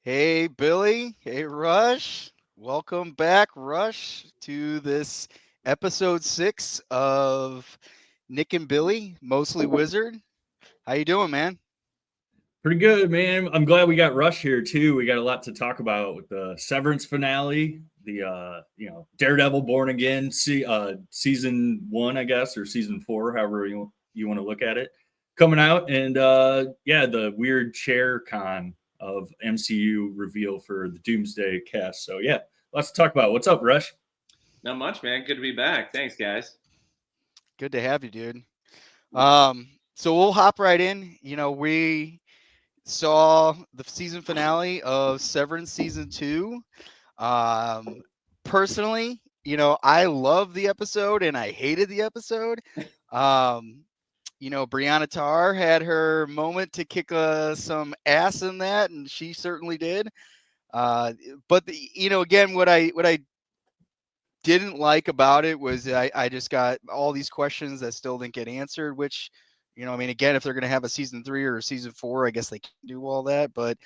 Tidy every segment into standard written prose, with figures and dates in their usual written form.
Hey, Billy. Hey, Rush. Welcome back, Rush, to this episode 6 of Nick and Billy, Mostly Wizard. How you doing, man? Pretty good, man. I'm glad we got Rush here too. We got a lot to talk about with the Severance finale, the Daredevil Born Again, season 1, I guess, or season 4, however you want to look at it, coming out, and the weird chair con of MCU reveal for the Doomsday cast. So yeah, lots to talk about. What's up, Rush? Not much, man. Good to be back. Thanks, guys. Good to have you, dude. So we'll hop right in. We saw the season finale of Severance season 2. Um, Personally, I love the episode and I hated the episode. Um, Brianna Tarr had her moment to kick some ass in that, and she certainly did. Again, what I didn't like about it was I just got all these questions that still didn't get answered. Which, again, if they're going to have a season 3 or a season 4, I guess they can do all that. But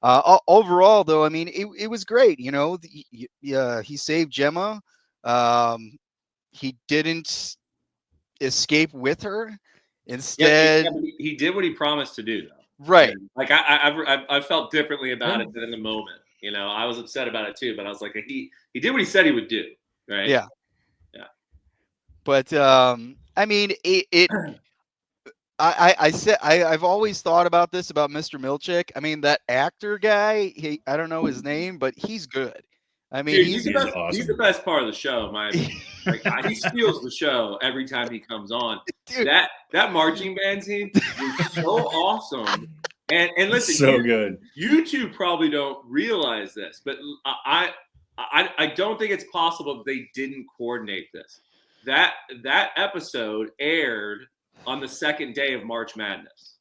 overall, though, I mean, it was great. He saved Gemma. He didn't escape with her. Instead, But he did what he promised to do, though. right? And, like I felt differently about it than in the moment. I was upset about it too, but I was like, he did what he said he would do, right? Yeah. Yeah. But I mean, I said I've always thought about this about Mr. Milchick. I mean, that actor guy, I don't know his name, but he's good. I mean, Dude, he's the best. awesome. He's the best part of the show, in my opinion. Like, he steals the show every time he comes on. dude. That marching band scene was so awesome. And listen, So good. You two probably don't realize this, but I don't think it's possible that they didn't coordinate this. That episode aired on the second day of March Madness.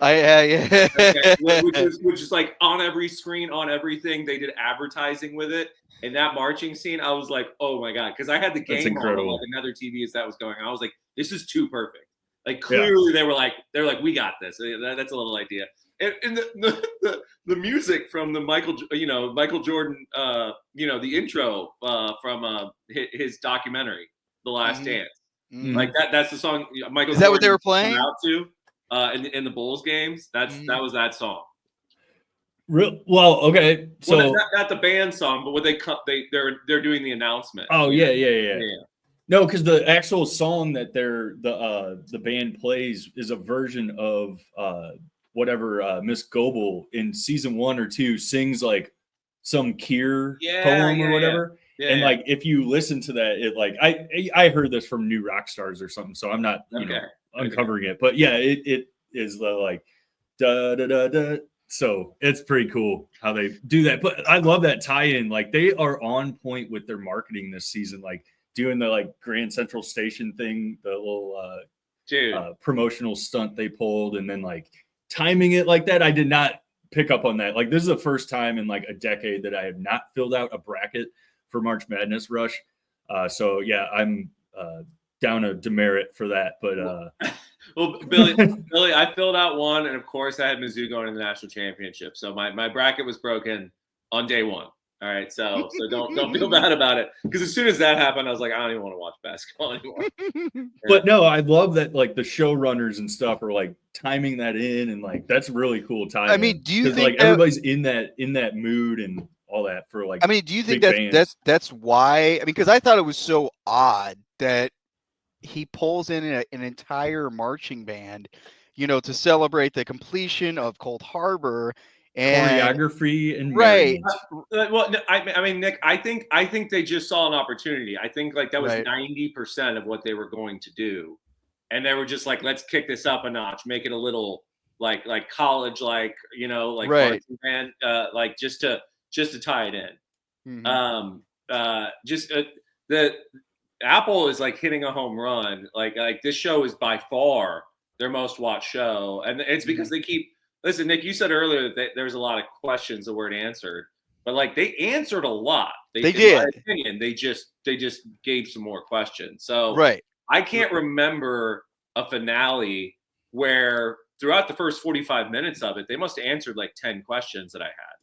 Yeah. Okay, which is like on every screen, on everything. They did advertising with it, and that marching scene, I was like, oh my god, because I had the game on like another TV as that was going on. I was like, this is too perfect. Like clearly they were like, we got this. That's a little idea. And the music from the Michael Jordan, the intro from his documentary, The Last Dance. Mm. Like that's the song Michael. Is that Jordan what they were playing? out to in the Bulls games? That was that song. Well, okay. So well, not the band song, but what they're doing the announcement. Oh yeah. No, because the actual song that the band plays is a version of whatever Miss Goebel in season 1 or 2 sings, like some Keir poem or whatever. And like if you listen to that, it like I heard this from New Rock Stars or something, so I'm not uncovering it, but yeah, it is the like da da da da. So it's pretty cool how they do that. But I love that tie-in. Like they are on point with their marketing this season, like doing the like Grand Central Station thing, the little promotional stunt they pulled, and then like timing it like that. I did not pick up on that. Like this is the first time in like a decade that I have not filled out a bracket for March Madness, Rush. So yeah, I'm down a demerit for that. But well, Billy, I filled out one, and of course I had Mizzou going to the national championship. So my bracket was broken on day one. All right, so don't feel bad about it, because as soon as that happened, I was like, I don't even want to watch basketball anymore. But no, I love that like the showrunners and stuff are like timing that in, and like that's really cool timing. I mean, do you think like everybody's in that mood and all that for like? I mean, do you think that's why? I mean, because I thought it was so odd that he pulls in an entire marching band, to celebrate the completion of Cold Harbor. And choreography and right. Well, I mean, Nick, I think they just saw an opportunity. I think like that was 90% of what they were going to do, and they were just like, let's kick this up a notch, make it a little like college, like band, like just to tie it in. Mm-hmm. The Apple is like hitting a home run. Like this show is by far their most watched show, and it's because they keep. Listen, Nick, you said earlier that there was a lot of questions that weren't answered, but like they answered a lot. They did. In my opinion, they just gave some more questions. So I can't remember a finale where throughout the first 45 minutes of it, they must have answered like 10 questions that I had.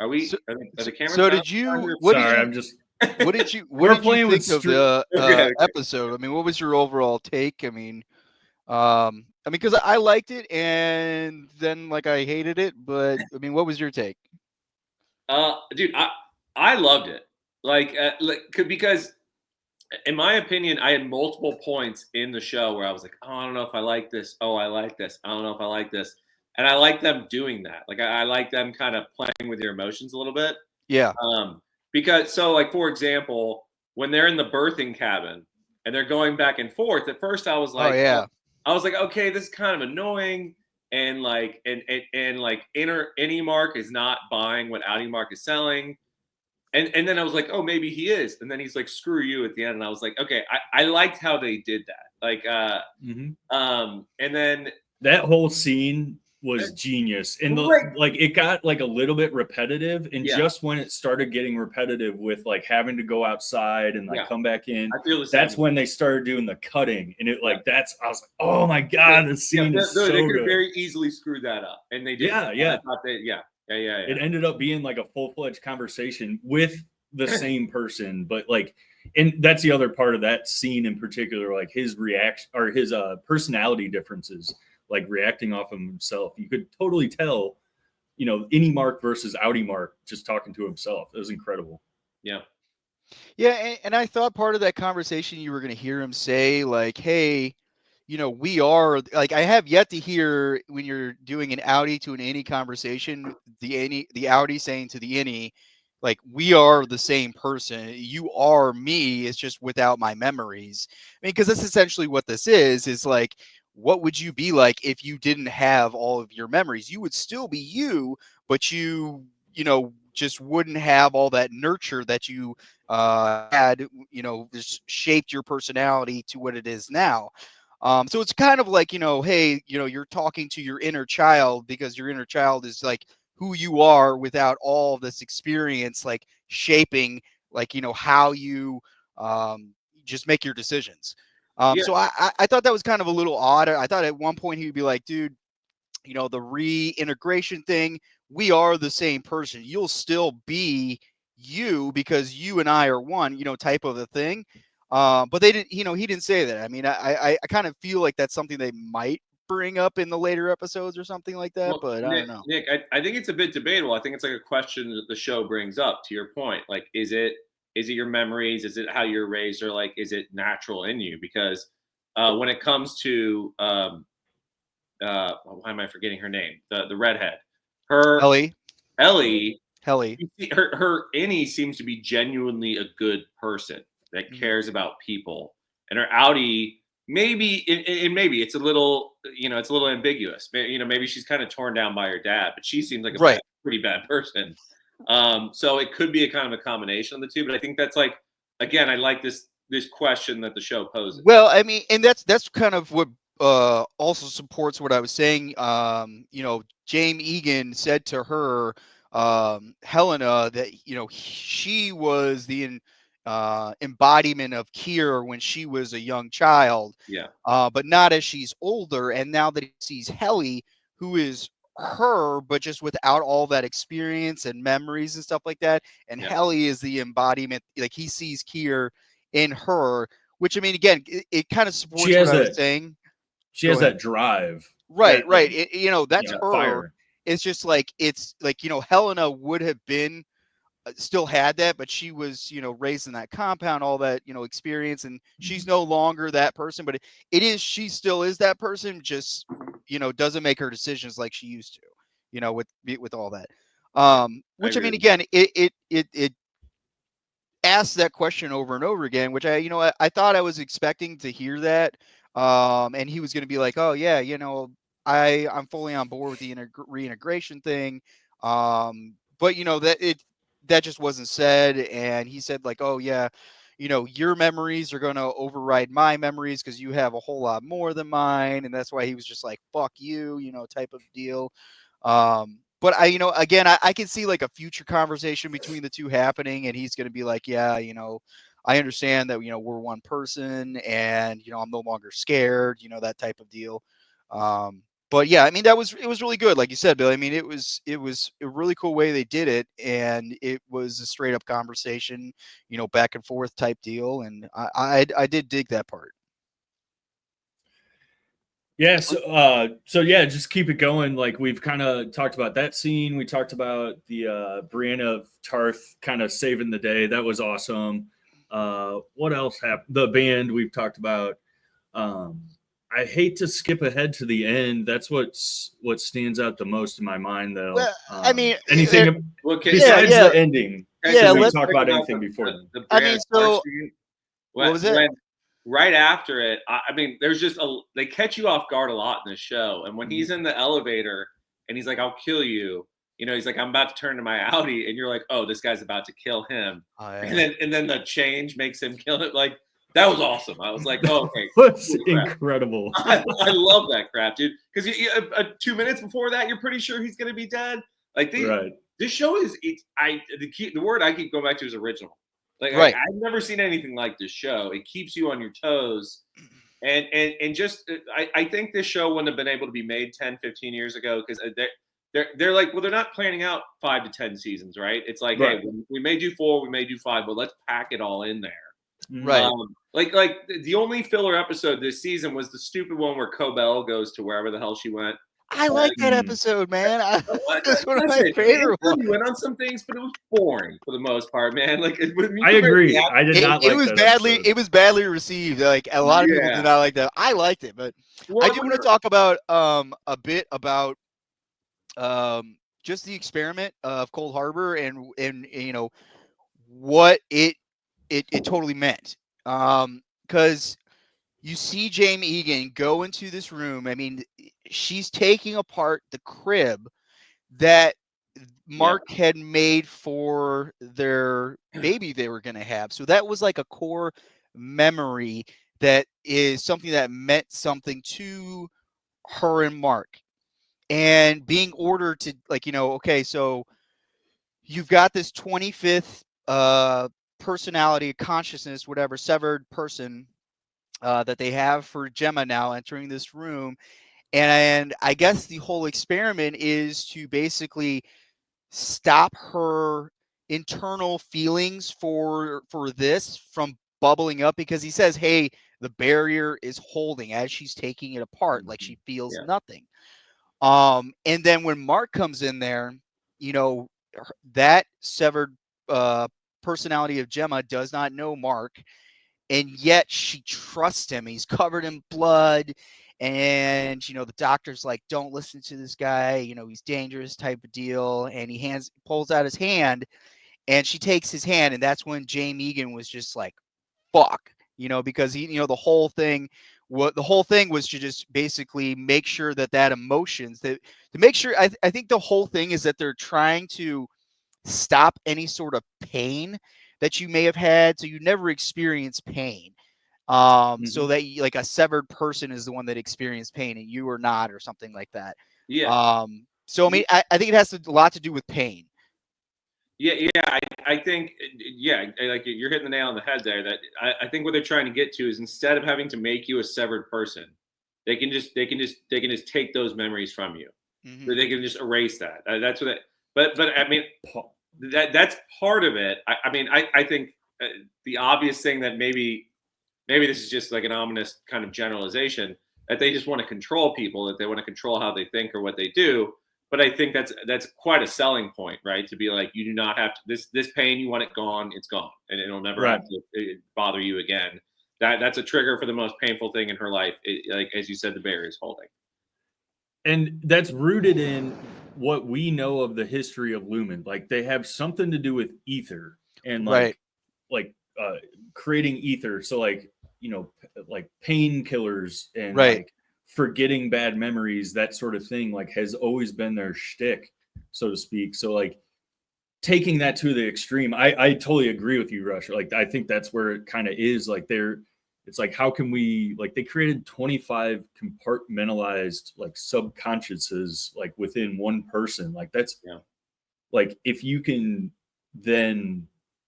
Are we? So, Are the cameras so down? did you? What did Sorry, you? I'm just. What We're did you playing with think of the Okay. episode? I mean, what was your overall take? Because I liked it, and then like I hated it. But I mean, what was your take? Dude, I loved it. Because in my opinion, I had multiple points in the show where I was like, oh, I don't know if I like this. Oh, I like this. I don't know if I like this. And I like them doing that. Like I like them kind of playing with your emotions a little bit. Yeah. Because so like for example, when they're in the birthing cabin and they're going back and forth, at first I was Oh like, yeah. okay, this is kind of annoying. And like and like Innie Mark is not buying what Outie Mark is selling. And then I was like, oh, maybe he is. And then he's like, screw you at the end. And I was like, okay, I liked how they did that. Like and then that whole scene was genius. And like it got like a little bit repetitive. And just when it started getting repetitive with like having to go outside and like come back in, I feel the same. that's when they started doing the cutting. And it like I was like, oh my God, the scene is so they could good. very easily screw that up. And they did. Yeah. Yeah. It ended up being like a full-fledged conversation with the same person, but like, and that's the other part of that scene in particular, like his reaction or his personality differences, like reacting off of himself. You could totally tell, Innie Mark versus Outie Mark just talking to himself. It was incredible. Yeah. Yeah, and I thought part of that conversation you were going to hear him say like, hey, we are like, I have yet to hear when you're doing an Outie to an Innie conversation, the Outie saying to the Innie, like, we are the same person. You are me. It's just without my memories. I mean, because that's essentially what this is like, what would you be like if you didn't have all of your memories? You would still be you, but just wouldn't have all that nurture that you had, just shaped your personality to what it is now. So it's kind of like, hey, you're talking to your inner child because your inner child is like who you are without all this experience, like shaping, like, how you just make your decisions. So I thought that was kind of a little odd. I thought at one point he would be like, dude, the reintegration thing, we are the same person. You'll still be you because you and I are one, type of a thing. But they didn't, he didn't say that. I mean, I kind of feel like that's something they might bring up in the later episodes or something like that, but I don't know. Nick, I think it's a bit debatable. I think it's like a question that the show brings up, to your point. Like, is it your memories? Is it how you're raised? Or like, is it natural in you? Because when it comes to why am I forgetting her name? The redhead. Ellie. Helly. Her Innie seems to be genuinely a good person that cares about people, and her Outie maybe maybe it's a little it's a little ambiguous. Maybe she's kind of torn down by her dad, but she seems like a pretty bad person. So it could be a kind of a combination of the two. But I think that's like, again, I like this question that the show poses. Well, I mean, and that's kind of what also supports what I was saying. James Egan said to her, Helena, that she was the embodiment of Kier when she was a young child. Yeah. But not as she's older, and now that he sees Helly, who is her, but just without all that experience and memories and stuff like that. And Helly is the embodiment, like he sees Kier in her. Which, I mean, again, it kind of supports what I was saying. She has that drive. Right. That's her. Fire. It's just like, it's like, Helena would have been, still had that, but she was, raised in that compound, all that, experience, and she's no longer that person, but she still is that person, just, doesn't make her decisions like she used to, with all that. Which, I mean, again, it asked that question over and over again, which I thought I was expecting to hear that. And he was going to be like, oh yeah, I'm fully on board with the reintegration thing. But that just wasn't said. And he said like, oh yeah, your memories are going to override my memories because you have a whole lot more than mine. And that's why he was just like, fuck you, type of deal. But again, I can see like a future conversation between the two happening, and he's going to be like, yeah, I understand that, we're one person, and, I'm no longer scared, that type of deal. But yeah, I mean, it was really good, like you said, Bill. I mean, it was a really cool way they did it, and it was a straight up conversation, back and forth type deal, and I did dig that part. Yeah, so yeah, just keep it going. Like we've kind of talked about that scene. We talked about the Brianna of Tarth kind of saving the day. That was awesome. What else happened? The band we've talked about. I hate to skip ahead to the end. That's what stands out the most in my mind, though. Well, I mean, anything besides the ending. Yeah, let's talk about anything before then. The I mean, so what was it? Right after it, I mean, there's just they catch you off guard a lot in this show. And when he's in the elevator and he's like, "I'll kill you," he's like, "I'm about to turn to my Audi," and you're like, "Oh, this guy's about to kill him." Oh, yeah. And then the change makes him kill it. Like that was awesome. I was like, "Oh, okay, that's incredible." I love that crap, dude. Because 2 minutes before that, you're pretty sure he's gonna be dead. Like this show is the word I keep going back to is original. Like right. I've never seen anything like this show. It keeps you on your toes. And just I think this show wouldn't have been able to be made 10, 15 years ago because they're like, well, they're not planning out 5 to 10 seasons, right? It's like, hey, we made you 4, we made you 5, but let's pack it all in there. Right. Like the only filler episode this season was the stupid one where Cobell goes to wherever the hell she went. I like that episode, man. That's one of my favorite ones. We went on some things, but it was boring for the most part, man. Like I agree. I did not like it. Was that badly. episode. It was badly received. Like a lot of people did not like that. I liked it, but I do want to talk about a bit about just the experiment of Cold Harbor and what it totally meant. Because you see Jamie Egan go into this room. I mean, she's taking apart the crib that Mark had made for their baby they were going to have. So that was like a core memory that is something that meant something to her and Mark. And being ordered to, like, okay, so you've got this 25th personality, consciousness, whatever, severed person that they have for Gemma now entering this room. And I guess the whole experiment is to basically stop her internal feelings for this from bubbling up, because he says, hey, the barrier is holding as she's taking it apart, like she feels nothing. And then when Mark comes in there, that severed personality of Gemma does not know Mark, and yet she trusts him. He's covered in blood, and the doctor's like, don't listen to this guy, he's dangerous type of deal. And he pulls out his hand, and she takes his hand, and that's when Jamie Egan was just like, fuck, because he, the whole thing was to just basically make sure that emotions, to make sure, I think the whole thing is that they're trying to stop any sort of pain that you may have had, so you never experience pain. So that like a severed person is the one that experienced pain and you are not, or something like that. So I mean, I think it has a lot to do with pain. I think like you're hitting the nail on the head there. That I think what they're trying to get to is, instead of having to make you a severed person, they can just take those memories from you. So they can just erase that. That's what. But I mean, that's part of it. I think the obvious thing that maybe this is just like an ominous kind of generalization, that they just want to control people, that they want to control how they think or what they do. But I think that's quite a selling point, right? To be like, you do not have to, this pain, you want it gone, it's gone, and it'll never have to bother you again. That's a trigger for the most painful thing in her life. Like, as you said, the barrier is holding. And that's rooted in what we know of the history of Lumen. Like, they have something to do with ether and like creating ether. So like, like painkillers and like forgetting bad memories, that sort of thing, like has always been their shtick, so to speak. So like taking that to the extreme, I totally agree with you, Rush. Like, I think that's where it kind of is. Like, it's like, how can we, like, they created 25 compartmentalized like subconsciouses like within one person. Like, that's like, if you can then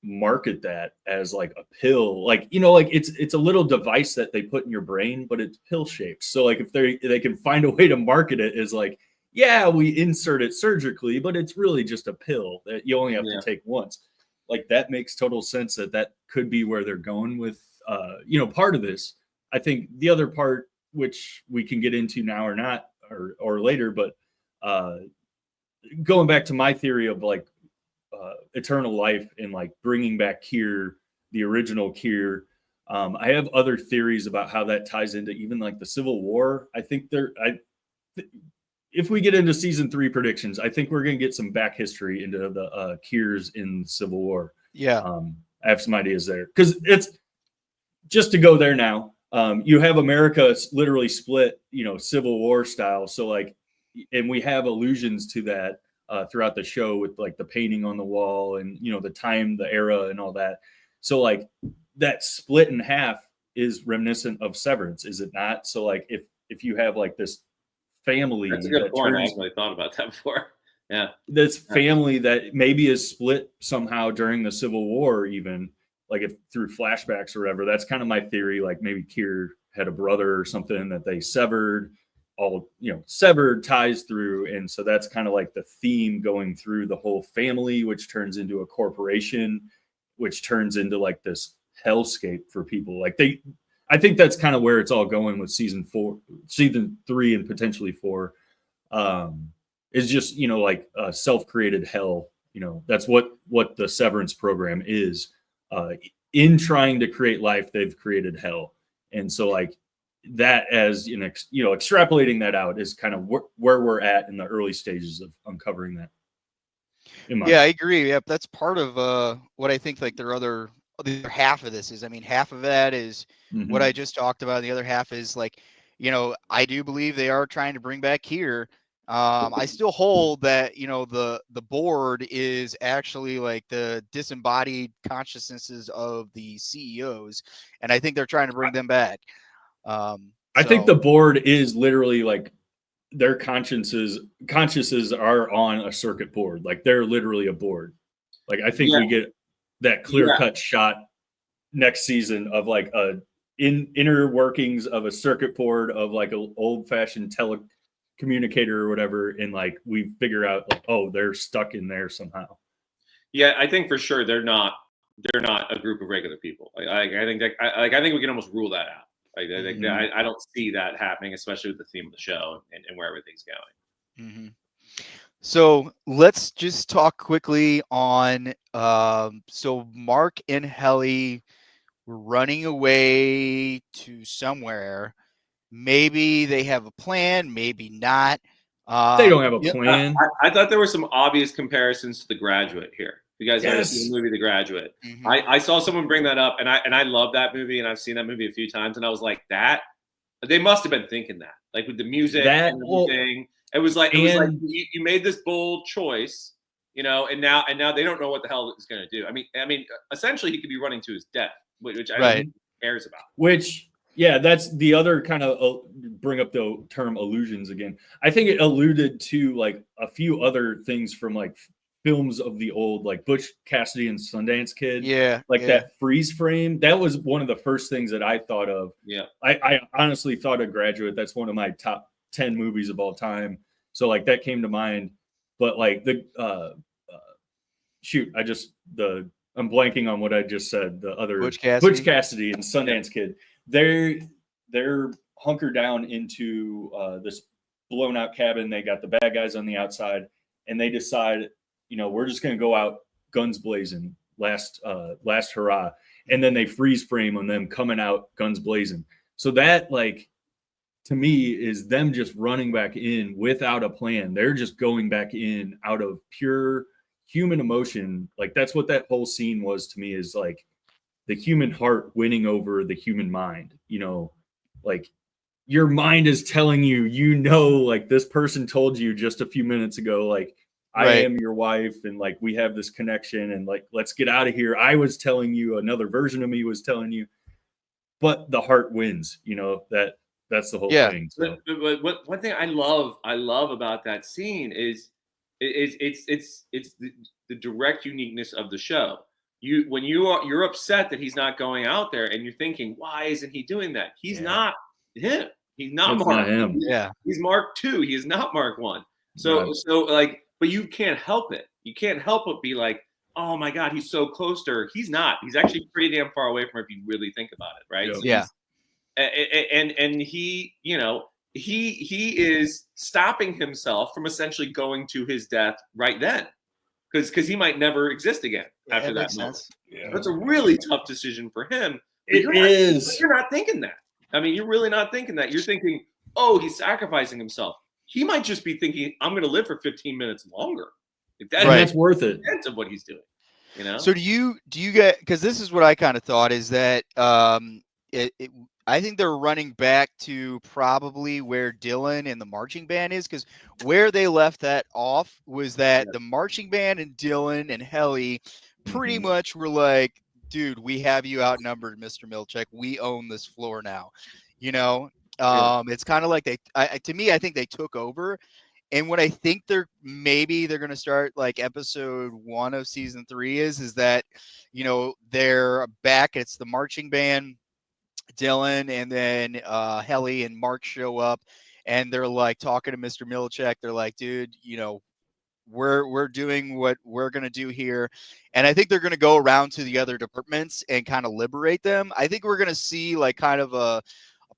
market that as like a pill, like, you know, like it's a little device that they put in your brain, but it's pill shaped. So like if they can find a way to market it as like, yeah, we insert it surgically, but it's really just a pill that you only have to take once. Like that makes total sense that could be where they're going with you know, part of this. I think the other part, which we can get into now or not or later, but going back to my theory of like eternal life and like bringing back Kier, the original Kier. I have other theories about how that ties into even like the Civil War. I think if we get into season 3 predictions, I think we're going to get some back history into the Kiers in Civil War. Yeah. I have some ideas there because it's just to go there now. You have America literally split, you know, Civil War style. So like, and we have allusions to that throughout the show with like the painting on the wall and, you know, the time, the era and all that. So like that split in half is reminiscent of Severance, is it not? So like if you have like this family, that's a good point. I haven't really thought about that before. Yeah, this family that maybe is split somehow during the Civil War, even like if through flashbacks or whatever. That's kind of my theory. Like maybe Kier had a brother or something that they severed, all, you know, severed ties through, and so that's kind of like the theme going through the whole family, which turns into a corporation, which turns into like this hellscape for people. Like I think that's kind of where it's all going with season 3, and potentially 4. Is just, you know, like self-created hell. You know, that's what the Severance program is. In trying to create life, they've created hell, and so like that, as you know, extrapolating that out is kind of where we're at in the early stages of uncovering that. Yeah, I agree. Yep, that's part of what I think like the other half of this is. I mean, half of that is what I just talked about. The other half is like, you know, I do believe they are trying to bring back Kier. I still hold that, you know, the board is actually like the disembodied consciousnesses of the CEOs, and I think they're trying to bring them back. I think the board is literally like their consciences are on a circuit board. Like they're literally a board. Like I think we get that clear-cut shot next season of like inner workings of a circuit board of like an old-fashioned telecommunicator or whatever, and like we figure out like, oh, they're stuck in there somehow. Yeah, I think for sure they're not a group of regular people. I think we can almost rule that out. I don't see that happening, especially with the theme of the show and where everything's going. Mm-hmm. So let's just talk quickly on. So Mark and Helly were running away to somewhere. Maybe they have a plan, maybe not. They don't have a plan. I thought there were some obvious comparisons to The Graduate here. You guys ever seen the movie The Graduate? Mm-hmm. I saw someone bring that up, and I love that movie, and I've seen that movie a few times, and I was like, that they must have been thinking that, like with the music and everything. It was like you made this bold choice, you know, and now they don't know what the hell it's going to do. I mean, essentially, he could be running to his death, which I don't think he cares about. Which, yeah, that's the other kind of bring up the term illusions again. I think it alluded to like a few other things from like films of the old, like Butch Cassidy and Sundance Kid. Yeah. That freeze frame. That was one of the first things that I thought of. Yeah. I honestly thought of Graduate. That's one of my top 10 movies of all time. So like that came to mind. But like the I'm blanking on what I just said. The other Butch Cassidy and Sundance Kid. They're hunkered down into this blown out cabin. They got the bad guys on the outside, and they decide, you know, we're just going to go out guns blazing, last hurrah. And then they freeze frame on them coming out guns blazing. So that, like, to me, is them just running back in without a plan. They're just going back in out of pure human emotion. Like, that's what that whole scene was to me, is like the human heart winning over the human mind. You know, like your mind is telling you, you know, like this person told you just a few minutes ago, like, I am your wife, and like we have this connection, and like let's get out of here. I was telling you, another version of me was telling you, but the heart wins. You know, that's the whole thing. So. But one thing I love about that scene is it's the direct uniqueness of the show. you're upset that he's not going out there, and you're thinking, why isn't he doing that? He's not him. He's not That's Mark. not him. He's Mark 2. He is not Mark 1. So Right. so like, but you can't help it. You can't help but be like, oh my God, he's so close to her. He's not. He's actually pretty damn far away from her if you really think about it, right? Yeah. So and he, he is stopping himself from essentially going to his death right then, because he might never exist again after that moment. Yeah. That's a really tough decision for him. It is. You're not thinking that. I mean, you're really not thinking that. You're thinking, oh, he's sacrificing himself. He might just be thinking, I'm going to live for 15 minutes longer. Like That's worth it. Sense of what he's doing. So do you get, because this is what I kind of thought is that I think they're running back to probably where Dylan and the marching band is, because where they left that off was that the marching band and Dylan and Helly pretty much were like, dude, we have you outnumbered, Mr. Milchek. We own this floor now. It's kind of like to me, I think they took over. And what I think they're going to start like episode 1 of season 3 is that, they're back. It's the marching band, Dylan, and then Helly and Mark show up, and they're like talking to Mr. Milchek. They're like, dude, we're doing what we're going to do here. And I think they're going to go around to the other departments and kind of liberate them. I think we're going to see like kind of a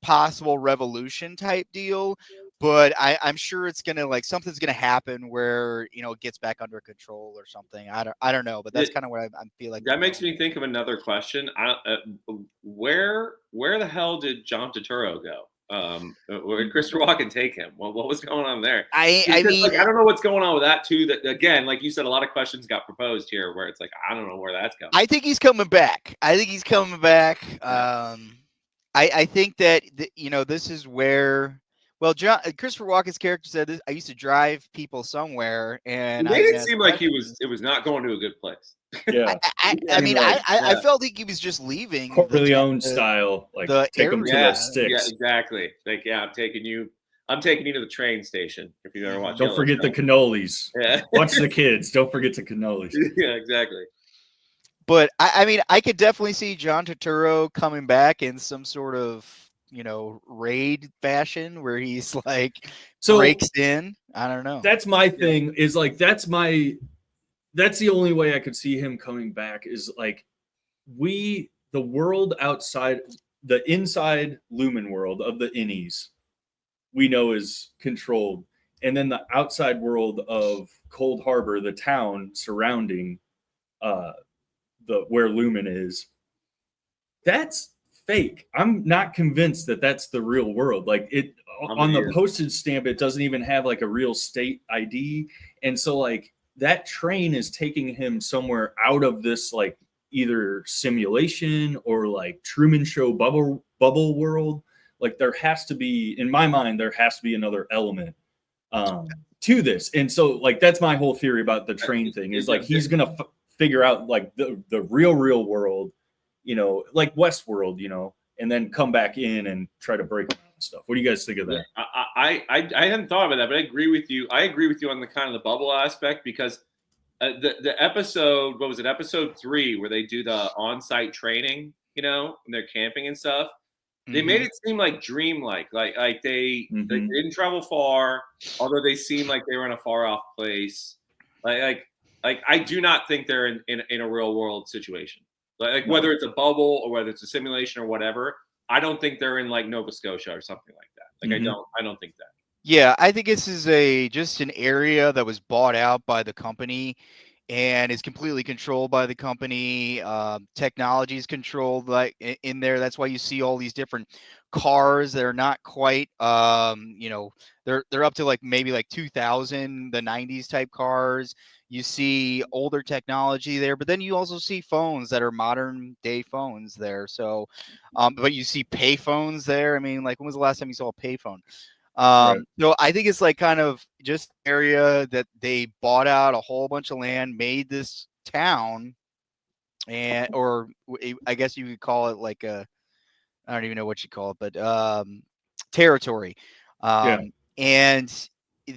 possible revolution type deal, but I'm sure it's going to like something's going to happen where, it gets back under control or something. I don't know, but that's kind of what I feel like. That makes me think of another question. Where the hell did John Turturro go? Where did Christopher Walken take him? Well, what was going on there? I mean, like, I don't know what's going on with that too. That again, like you said, a lot of questions got proposed here, where it's like I don't know where that's going. I think he's coming back. I think that this is where. Well, Christopher Walken's character said this. I used to drive people somewhere, and it made it seem like it was not going to a good place. Yeah, I felt like he was just leaving Corleone style, like take him to the sticks. Yeah, exactly. Like, I'm taking you to the train station. If you ever watch, don't forget the cannolis. Yeah. Watch the kids. Don't forget the cannolis. Yeah, exactly. But I mean, I could definitely see John Turturro coming back in some sort of raid fashion where he's like breaks in. I don't know. That's my thing. Is like that's the only way I could see him coming back is like the world outside, the inside Lumen world of the innies, we know is controlled. And then the outside world of Cold Harbor, the town surrounding where Lumen is, that's fake. I'm not convinced that that's the real world. Like on the postage stamp, it doesn't even have like a real state ID. And so like, that train is taking him somewhere out of this like either simulation or like Truman Show bubble world. Like there has to be, in my mind, there has to be another element to this. And so like that's my whole theory about the train thing is like he's gonna figure out like the real world, like Westworld, and then come back in and try to break them and stuff. What do you guys think of that? I hadn't thought about that, but I agree with you. I agree with you on the kind of the bubble aspect because the episode, what was it, episode 3, where they do the on-site training, and they're camping and stuff. They made it seem like dreamlike, like they didn't travel far, although they seem like they were in a far off place. Like I do not think they're in a real world situation. Like whether it's a bubble or whether it's a simulation or whatever, I don't think they're in like Nova Scotia or something like that. Like I don't think that. Yeah, I think this is just an area that was bought out by the company and is completely controlled by the company. Technology is controlled like in there. That's why you see all these different cars that are not quite they're up to like maybe like 2000, the 90s type cars. You see older technology there, but then you also see phones that are modern day phones there. So, but you see pay phones there. I mean, like when was the last time you saw a pay phone? Right. So I think it's like kind of just an area that they bought out a whole bunch of land, made this town, or I guess you could call it like I don't even know what you call it, but territory. And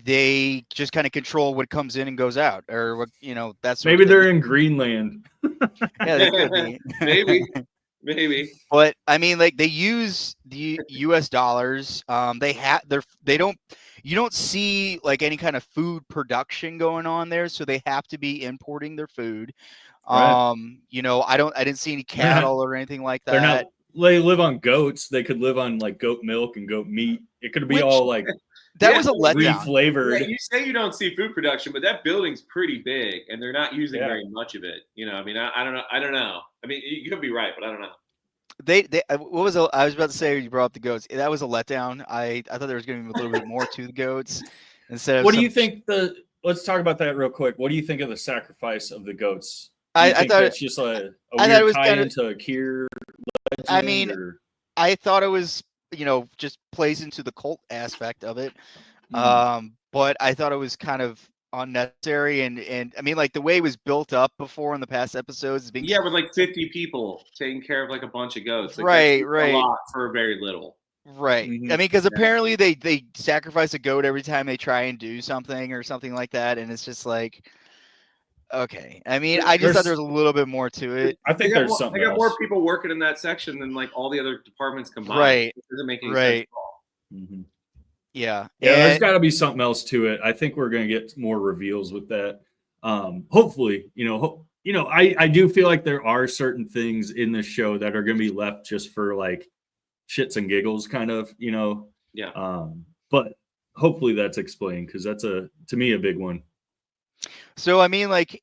they just kind of control what comes in and goes out, or what that sort Maybe of thing. they're in Greenland. Yeah, they could be. Maybe. But I mean, like they use the U.S. dollars. They don't. You don't see like any kind of food production going on there, so they have to be importing their food. Right. I didn't see any They're not- cattle or anything like that. They're not. They live on goats. They could live on like goat milk and goat meat. It could be all like that was a letdown. Reflavored. Yeah, you say you don't see food production, but that building's pretty big, and they're not using Yeah. very much of it. I mean, I don't know. I don't know. I mean, you could be right, but I don't know. I was about to say, you brought up the goats. That was a letdown. I thought there was going to be a little bit more to the goats instead of. What do you think? Let's talk about that real quick. What do you think of the sacrifice of the goats? I think thought it's just a I thought it weird was tie kinda- into a Kier legend. I mean, I thought it was just plays into the cult aspect of it. But I thought it was kind of unnecessary, and I mean, like the way it was built up before in the past episodes is being with like 50 people taking care of like a bunch of goats. Like, right. A lot for very little. Right. I mean, because apparently they sacrifice a goat every time they try and do something or something like that, and it's just like, okay. I mean, I just thought there was a little bit more to it. I think there's something. They got more people working in that section than like all the other departments combined. Right. It doesn't make any sense at all. Yeah. Yeah, there's got to be something else to it. I think we're going to get more reveals with that. Hopefully, I do feel like there are certain things in this show that are going to be left just for like shits and giggles, kind of, Yeah. But hopefully that's explained, because that's to me a big one. So I mean, like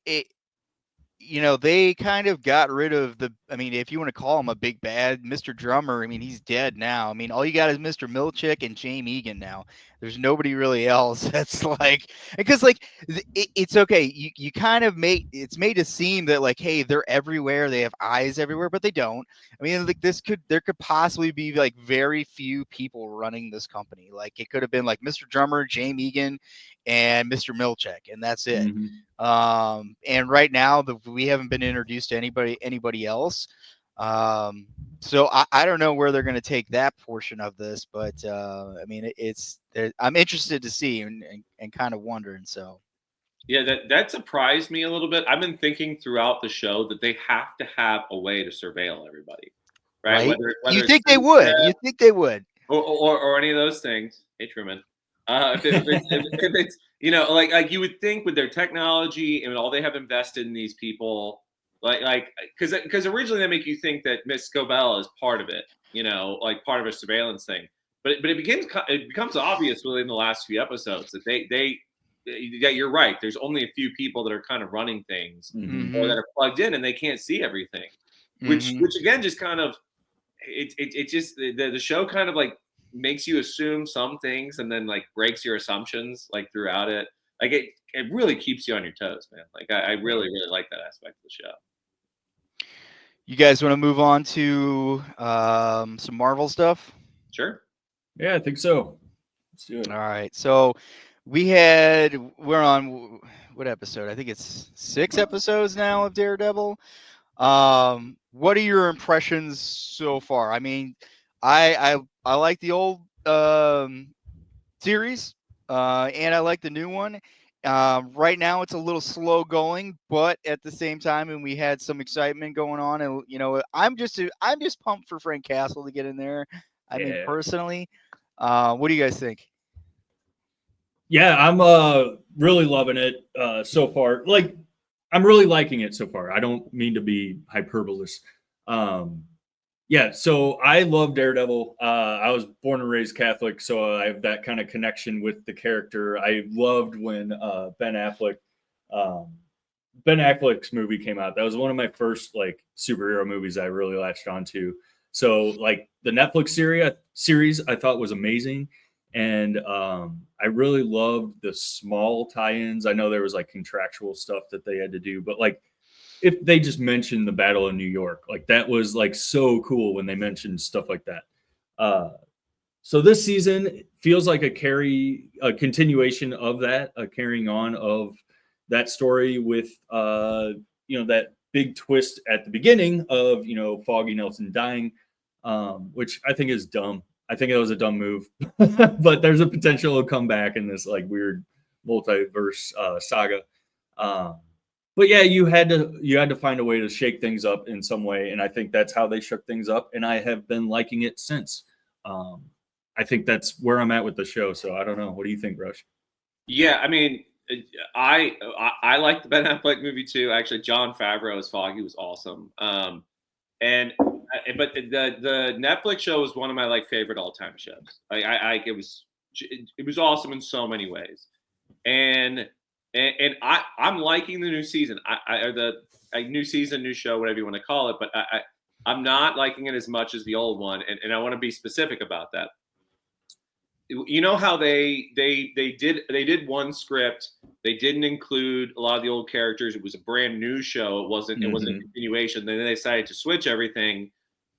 they kind of got rid of I mean, if you want to call him a big bad, Mr. Drummer, I mean, he's dead now. I mean, all you got is Mr. Milchick and Jay Egan now. There's nobody really else that's like, because like it's okay. You kind of it's made to seem that like, hey, they're everywhere. They have eyes everywhere, but they don't. I mean, like there could possibly be like very few people running this company. Like it could have been like Mr. Drummer, Jay Egan, and Mr. Milchick, and that's it. And right now we haven't been introduced to anybody else. So I don't know where they're going to take that portion of this, but I mean, I'm interested to see and kind of wondering. So yeah, that surprised me a little bit. I've been thinking throughout the show that they have to have a way to surveil everybody, right? Whether you think they would, or any of those things. Hey, Truman. If it's like you would think with their technology and all they have invested in these people, because originally they make you think that Miss Scobell is part of it, like part of a surveillance thing. But it becomes obvious really in the last few episodes that that you're right. There's only a few people that are kind of running things or that are plugged in, and they can't see everything. Which again just kind of it just the show kind of like makes you assume some things and then like breaks your assumptions like throughout it. Like it really keeps you on your toes, man. Like I really like that aspect of the show. You guys want to move on to some Marvel stuff? Sure. Yeah, I think so. Let's do it. All right. So we're on what episode? I think it's 6 episodes now of Daredevil. What are your impressions so far? I mean, I like the old series, and I like the new one. Right now it's a little slow going, but at the same time, and we had some excitement going on, and I'm just pumped for Frank Castle to get in there. I mean, personally, what do you guys think? Yeah, I'm really loving it so far. Like, I'm really liking it so far. I don't mean to be hyperbolous. Yeah, so I love Daredevil. I was born and raised Catholic, so I have that kind of connection with the character. I loved when Ben Affleck's movie came out. That was one of my first like superhero movies I really latched onto. So like the Netflix series I thought was amazing. And I really loved the small tie-ins. I know there was like contractual stuff that they had to do, but like if they just mentioned the Battle of New York, like that was like so cool when they mentioned stuff like that. So this season feels like a continuation of that, a carrying on of that story with that big twist at the beginning of Foggy Nelson dying, which I think is dumb. I think it was a dumb move, but there's a potential to come back in this like weird multiverse saga. But yeah, you had to find a way to shake things up in some way, and I think that's how they shook things up, and I have been liking it since. I think that's where I'm at with the show. So I don't know. What do you think, Rush? Yeah, I mean, I like the Ben Affleck movie too. Actually, Jon Favreau as Foggy was awesome. But the Netflix show was one of my like favorite all time shows. It was awesome in so many ways, and I'm liking the new season. New season, new show, whatever you want to call it. But I'm not liking it as much as the old one, and I want to be specific about that. You know how they did one script. They didn't include a lot of the old characters. It was a brand new show. It wasn't a continuation. Then they decided to switch everything.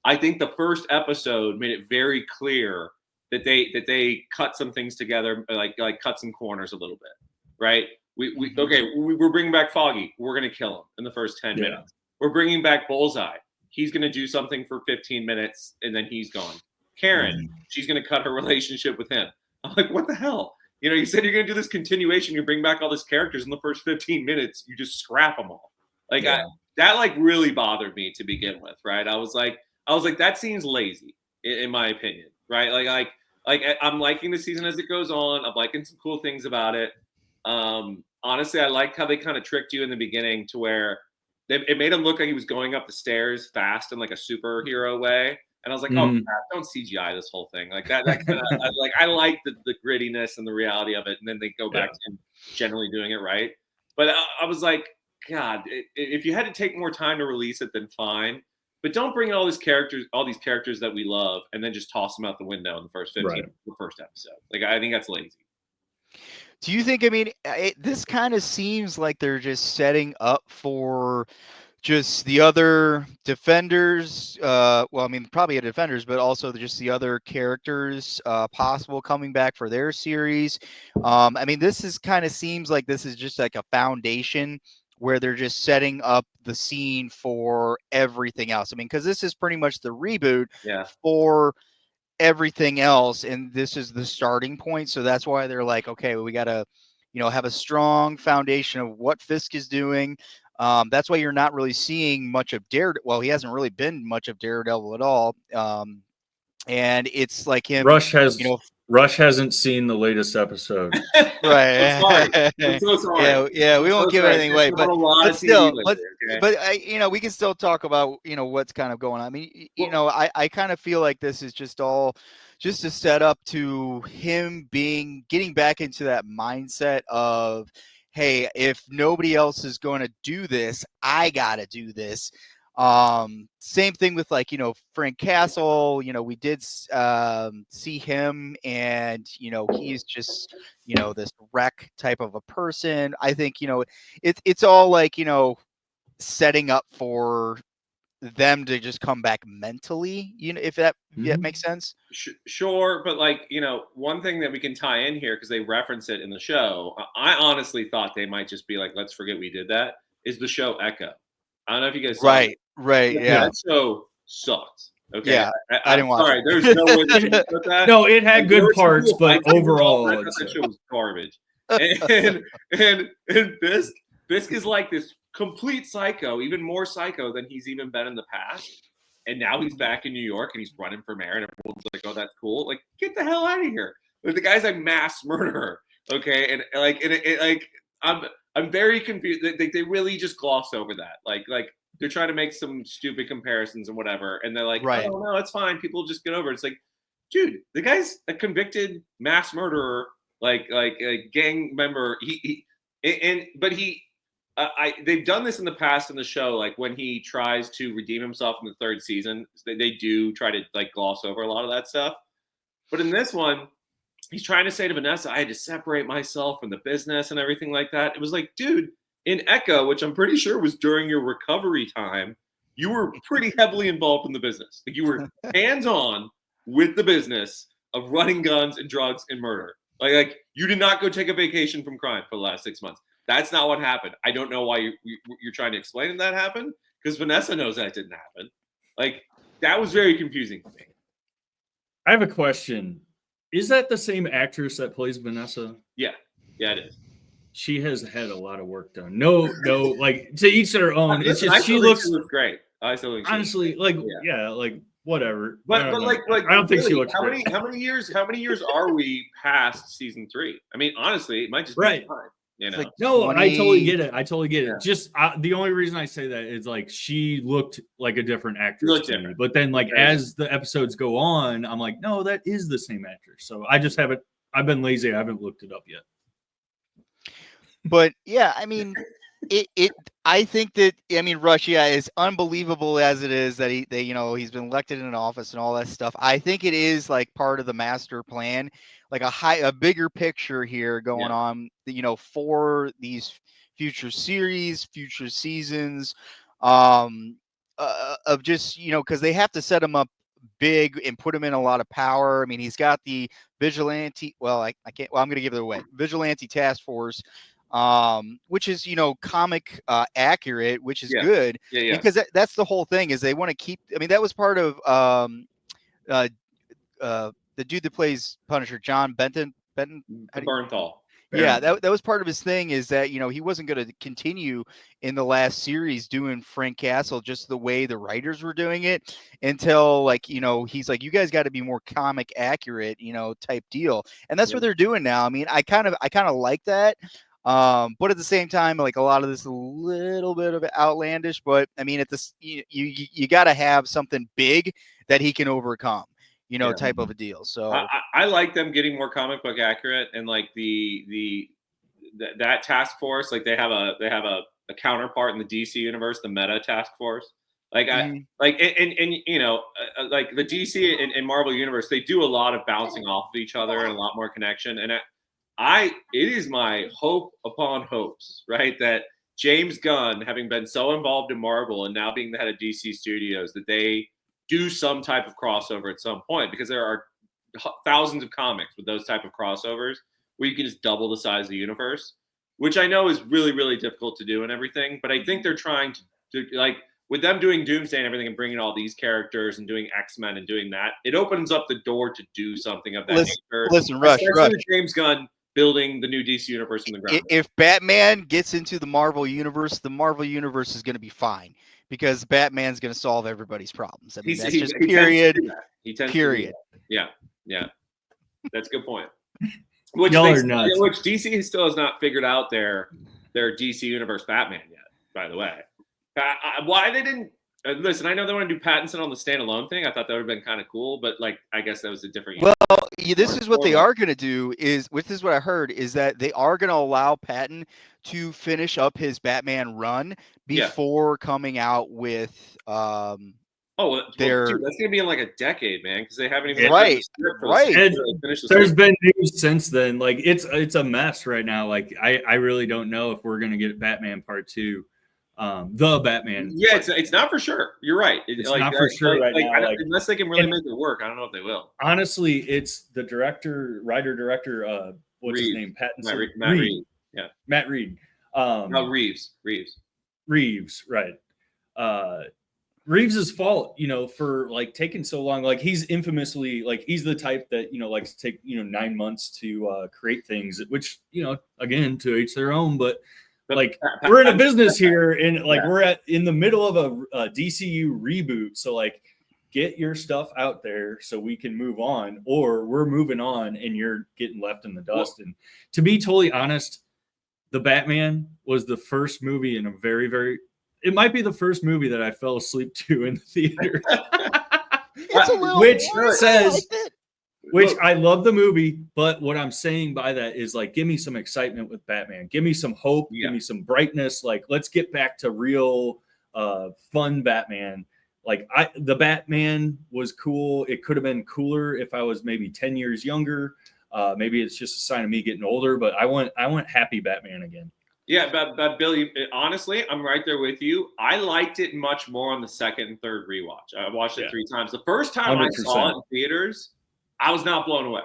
I think the first episode made it very clear that they cut some things together, like cut some corners a little bit, right? We're bringing back Foggy. We're gonna kill him in the first 10 minutes. We're bringing back Bullseye. He's gonna do something for 15 minutes and then he's gone. Karen, she's going to cut her relationship with him. I'm like, what the hell? You know, you said you're going to do this continuation. You bring back all these characters in the first 15 minutes. You just scrap them all. Like that like really bothered me to begin with, right? I was like, that seems lazy in my opinion, right? Like I'm liking the season as it goes on. I'm liking some cool things about it. Honestly, I liked how they kind of tricked you in the beginning to where it made him look like he was going up the stairs fast in like a superhero way. And I was like, oh, crap, don't CGI this whole thing. Like that kind of, I like the grittiness and the reality of it. And then they go back to him generally doing it right. But I was like, God, if you had to take more time to release it, then fine. But don't bring in all these characters that we love, and then just toss them out the window in the first 15, the first episode. Like, I think that's lazy. Do you think, I mean, this kind of seems like they're just setting up for just the other defenders, well, I mean, probably defenders, but also just the other characters possible coming back for their series. I mean, this is kind of seems like this is just like a foundation where they're just setting up the scene for everything else. I mean, because this is pretty much the reboot for everything else, and this is the starting point. So that's why they're like, okay, well, we got to, have a strong foundation of what Fisk is doing. That's why you're not really seeing much of Daredevil. Well, he hasn't really been much of Daredevil at all. And it's like him. Rush hasn't seen the latest episode. Right. I'm so sorry. Yeah. We won't give anything away, but still, we can still talk about, what's kind of going on. I mean, I kind of feel like this is just all just a setup to him getting back into that mindset of, hey, if nobody else is going to do this, I got to do this. Same thing with Frank Castle. We did see him, and he's just this wreck type of a person. I think it's all like setting up for them to just come back mentally, if that makes sense. Sure, but one thing that we can tie in here, because they reference it in the show, I honestly thought they might just be like, let's forget we did that, is the show Echo. I don't know if you guys saw right yeah, that show sucked. Okay, yeah, I didn't watch it. There's no way they should put that. No, it had good parts, but overall that show was garbage. And Fisk is like this complete psycho, even more psycho than he's even been in the past. And now he's back in New York and he's running for mayor, and everyone's like, "Oh, that's cool!" Like, get the hell out of here! Like, the guy's a mass murderer. Okay, and I'm very confused. They really just gloss over that. Like they're trying to make some stupid comparisons and whatever, and they're like, right. "Oh no, it's fine. People just get over it." It's like, dude, the guy's a convicted mass murderer, like a gang member. They've done this in the past in the show, like when he tries to redeem himself in the third season, they do try to gloss over a lot of that stuff. But in this one, he's trying to say to Vanessa, I had to separate myself from the business and everything like that. It was like, dude, in Echo, which I'm pretty sure was during your recovery time, you were pretty heavily involved in the business. Like, you were hands-on with the business of running guns and drugs and murder. Like you did not go take a vacation from crime for the last 6 months. That's not what happened. I don't know why you're trying to explain that happened, because Vanessa knows that didn't happen. Like, that was very confusing to me. I have a question. Is that the same actress that plays Vanessa? Yeah, it is. She has had a lot of work done. No, like to each their own. It's just she looks great. I still think honestly, like like whatever. But like I don't think really, she looks how great. many years are we past season 3? I mean, honestly, it might just be time. You know? Like no, 20... I totally get it. I totally get it. Yeah. Just the only reason I say that is like she looked like a different actress to me. But then, like as the episodes go on, I'm like, no, that is the same actress. So I just haven't. I've been lazy. I haven't looked it up yet. But yeah, I mean, I think that, I mean, Rush, as unbelievable as it is that he's been elected in an office and all that stuff. I think it is like part of the master plan, like a bigger picture here going on, for these future series, future seasons, of just, because they have to set him up big and put him in a lot of power. I mean, he's got the vigilante. Well, I can't. Well, I'm going to give it away. Vigilante task force, which is comic accurate, which is good. Because that's the whole thing, is they want to keep. I mean, that was part of the dude that plays Punisher, John Benton. Bernthal. Yeah, that was part of his thing, is that he wasn't going to continue in the last series doing Frank Castle just the way the writers were doing it, until he's like, you guys got to be more comic accurate, type deal, and that's what they're doing now. I mean, I kind of like that, but at the same time, like, a lot of this is a little bit of outlandish, but I mean, at this you got to have something big that he can overcome. Type of a deal. So I like them getting more comic book accurate, and like that task force, like they have a counterpart in the DC universe, the Meta Task Force. Like and like the DC and Marvel universe, they do a lot of bouncing off of each other and a lot more connection. And it is my hope upon hopes, right, that James Gunn, having been so involved in Marvel and now being the head of DC Studios, that they do some type of crossover at some point, because there are thousands of comics with those type of crossovers where you can just double the size of the universe, which I know is really, really difficult to do and everything. But I think they're trying to like, with them doing Doomsday and everything and bringing all these characters and doing X-Men and doing that, it opens up the door to do something of that nature. Listen, Rush. James Gunn building the new DC universe from the ground. If Batman gets into the Marvel universe is going to be fine, because Batman's going to solve everybody's problems. I mean, that's just period. He tends period. Yeah. That's a good point. Which DC still has not figured out their DC universe Batman yet, by the way. Why they didn't listen, I know they want to do Pattinson on the standalone thing. I thought that would have been kind of cool, but like, I guess that was a different. Well, this is what they are going to do. This is what I heard, is that they are going to allow Patton to finish up his Batman run before coming out with. Dude, that's gonna be in like a decade, man, because they haven't even right. There's been news since then. Like, it's a mess right now. Like, I really don't know if we're gonna get Batman Part 2. The Batman. Yeah, it's not for sure. You're right. It's like, not for sure right now. Unless they can really make it work, I don't know if they will. Honestly, it's the writer-director. What's his name? Pattinson. Matt Reed. Yeah, Matt Reed. Reeves. Reeves, right. Reeves' fault, for like taking so long. Like, he's infamously, like, he's the type that likes to take 9 months to create things, which again, to each their own. But like, we're in a business here, and like we're in the middle of a DCU reboot, so like, get your stuff out there so we can move on, or we're moving on and you're getting left in the dust. And to be totally honest, The Batman was the first movie in a very, very, it might be the first movie that I fell asleep to in the theater. Which I love the movie, but what I'm saying by that is, like, give me some excitement with Batman. Give me some hope. Give me some brightness. Like, let's get back to real fun Batman. Like, the Batman was cool. It could have been cooler if I was maybe 10 years younger. Maybe it's just a sign of me getting older, but I want happy Batman again. Yeah, but Billy, honestly, I'm right there with you. I liked it much more on the second and third rewatch. I watched it 3 times. The first time 100%. I saw it in theaters, I was not blown away.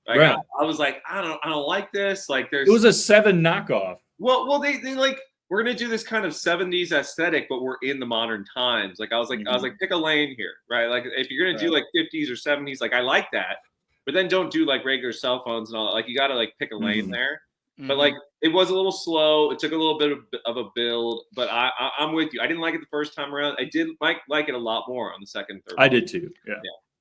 Like, I was like, I don't like this. Like, it was a 7 knockoff. Well, they like, we're gonna do this kind of 70s aesthetic, but we're in the modern times. Like I was like, pick a lane here, right? Like if you're gonna do like 50s or 70s, like I like that, but then don't do like regular cell phones and all that. Like you gotta like pick a lane there. But like it was a little slow. It took a little bit of a build, but I'm with you. I didn't like it the first time around. I did like it a lot more on the second, third. I did too. Yeah.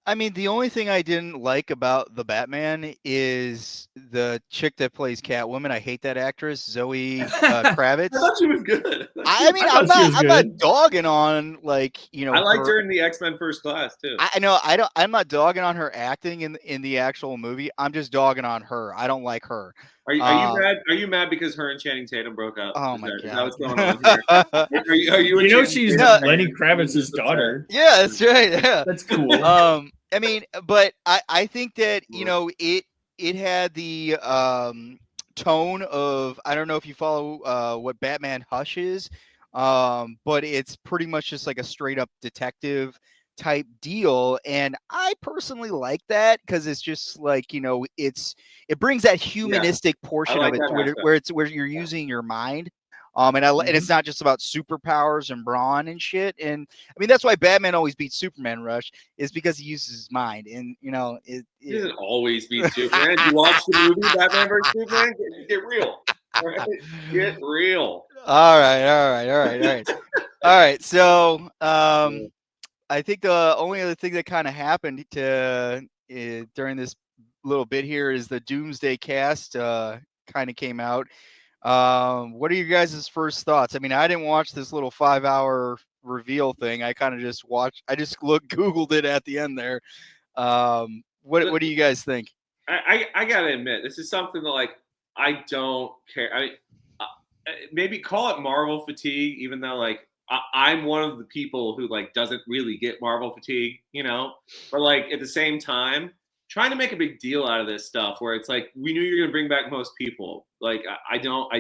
I mean, the only thing I didn't like about the Batman is the chick that plays Catwoman. I hate that actress, Zoe Kravitz. I thought she was good. I mean, I'm not dogging on like I liked her in the X-Men First Class too. I know I'm not dogging on her acting in the actual movie. I'm just dogging on her. I don't like her. Are you mad? Are you mad because her and Channing Tatum broke up? Oh my god! Is that what's going on here? Are you? You know she's Lenny Kravitz's daughter. Yeah, that's right. Yeah, that's cool. I mean, but I think that it had the tone of, I don't know if you follow what Batman Hush is, but it's pretty much just like a straight up detective type deal, and I personally like that because it's just like, it brings that humanistic portion of it where you're using your mind. And it's not just about superpowers and brawn and shit. And I mean, that's why Batman always beats Superman, Rush, is because he uses his mind. And he doesn't always beat Superman. You watch the movie Batman vs Superman? Get real. Right? Get real. All right. So I think the only other thing that kind of happened during this little bit here is the Doomsday cast kind of came out. What are you guys' first thoughts? I mean, I didn't watch this little 5-hour reveal thing. I kind of just Googled it at the end there. What do you guys think? I gotta admit, this is something that like I don't care. I mean, maybe call it Marvel fatigue, even though like I'm one of the people who like doesn't really get Marvel fatigue, But like at the same time, trying to make a big deal out of this stuff where it's like, we knew you were going to bring back most people. Like, I don't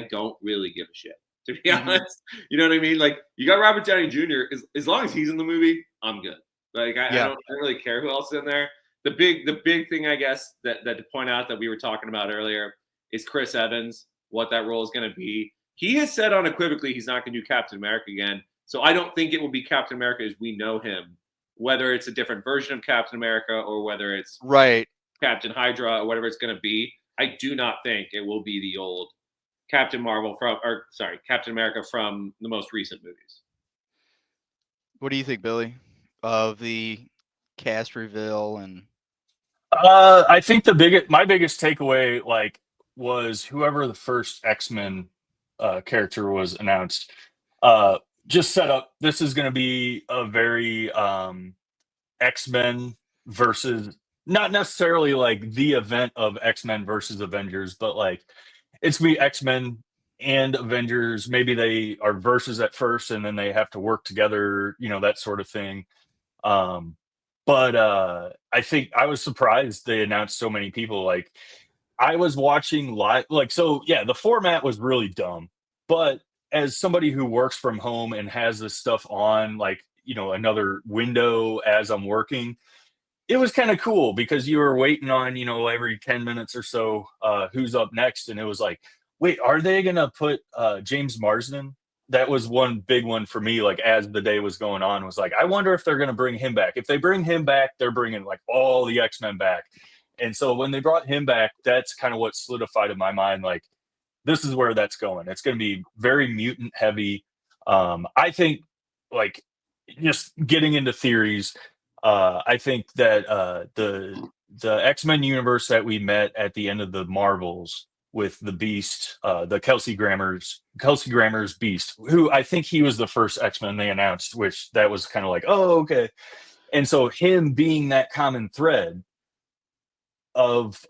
really give a shit, to be honest. You know what I mean? Like, you got Robert Downey Jr. As long as he's in the movie, I'm good. Like, I don't really care who else is in there. The big thing, I guess, that to point out that we were talking about earlier is Chris Evans, what that role is going to be. He has said unequivocally he's not going to do Captain America again. So I don't think it will be Captain America as we know him, whether it's a different version of Captain America or whether it's Captain Hydra or whatever it's going to be. I do not think it will be the old Captain America from the most recent movies. What do you think, Billy, of the cast reveal? And I think my biggest takeaway was whoever the first X-Men character was announced. Just set up. This is going to be a very X-Men versus, not necessarily like the event of X-Men versus Avengers, but like it's going to be X-Men and Avengers. Maybe they are versus at first and then they have to work together, that sort of thing. But I think I was surprised they announced so many people. Like, I was watching live, the format was really dumb, but as somebody who works from home and has this stuff on, another window as I'm working, it was kind of cool because you were waiting on, every 10 minutes or so, who's up next. And it was like, wait, are they going to put James Marsden? That was one big one for me. Like, as the day was going on, was like, I wonder if they're going to bring him back. If they bring him back, they're bringing like all the X-Men back. And so when they brought him back, that's kind of what solidified in my mind, like, this is where that's going. It's going to be very mutant heavy. I think, like, just getting into theories, I think that the X-Men universe that we met at the end of the Marvels with the Beast, the Kelsey Grammer's Beast, who I think he was the first X-Men they announced, which that was kind of like, oh, okay. And so him being that common thread of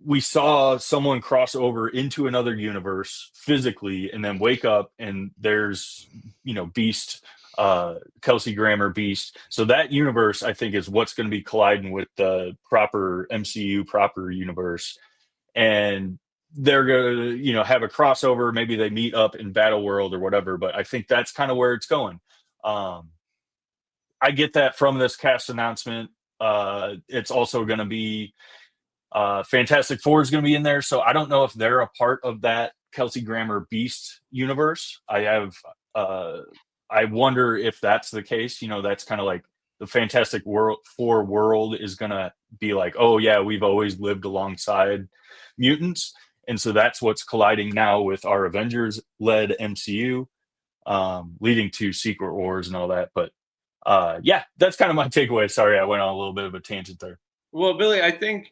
we saw someone cross over into another universe physically and then wake up and there's Beast, Kelsey Grammer Beast. So that universe, I think, is what's going to be colliding with the proper MCU proper universe, and they're going to have a crossover. Maybe they meet up in Battle World or whatever, but I think that's kind of where it's going. I get that from this cast announcement. It's also going to be Fantastic Four is going to be in there, so I don't know if they're a part of that Kelsey Grammer Beast universe. I wonder if that's the case. That's kind of like the Fantastic Four world is going to be like, oh yeah, we've always lived alongside mutants. And so that's what's colliding now with our Avengers-led MCU, leading to Secret Wars and all that. But yeah, that's kind of my takeaway. Sorry, I went on a little bit of a tangent there. Well, Billy, I think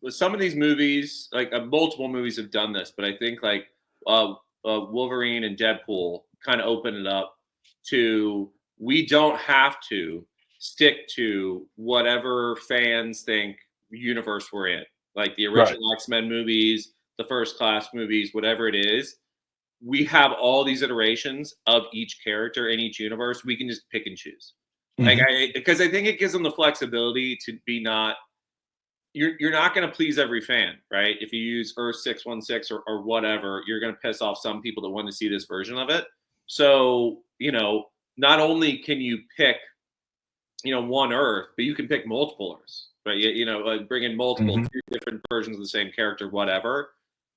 some of these movies, like multiple movies, have done this, but I think like Wolverine and Deadpool kind of open it up to, we don't have to stick to whatever fans think universe we're in, like the original X-Men movies, the First Class movies, whatever it is. We have all these iterations of each character in each universe. We can just pick and choose. Because I think it gives them the flexibility to be not. You're not going to please every fan, right? If you use Earth 616 or whatever, you're going to piss off some people that want to see this version of it. So not only can you pick, one Earth, but you can pick multiple Earths, right? Bring in multiple different versions of the same character, whatever.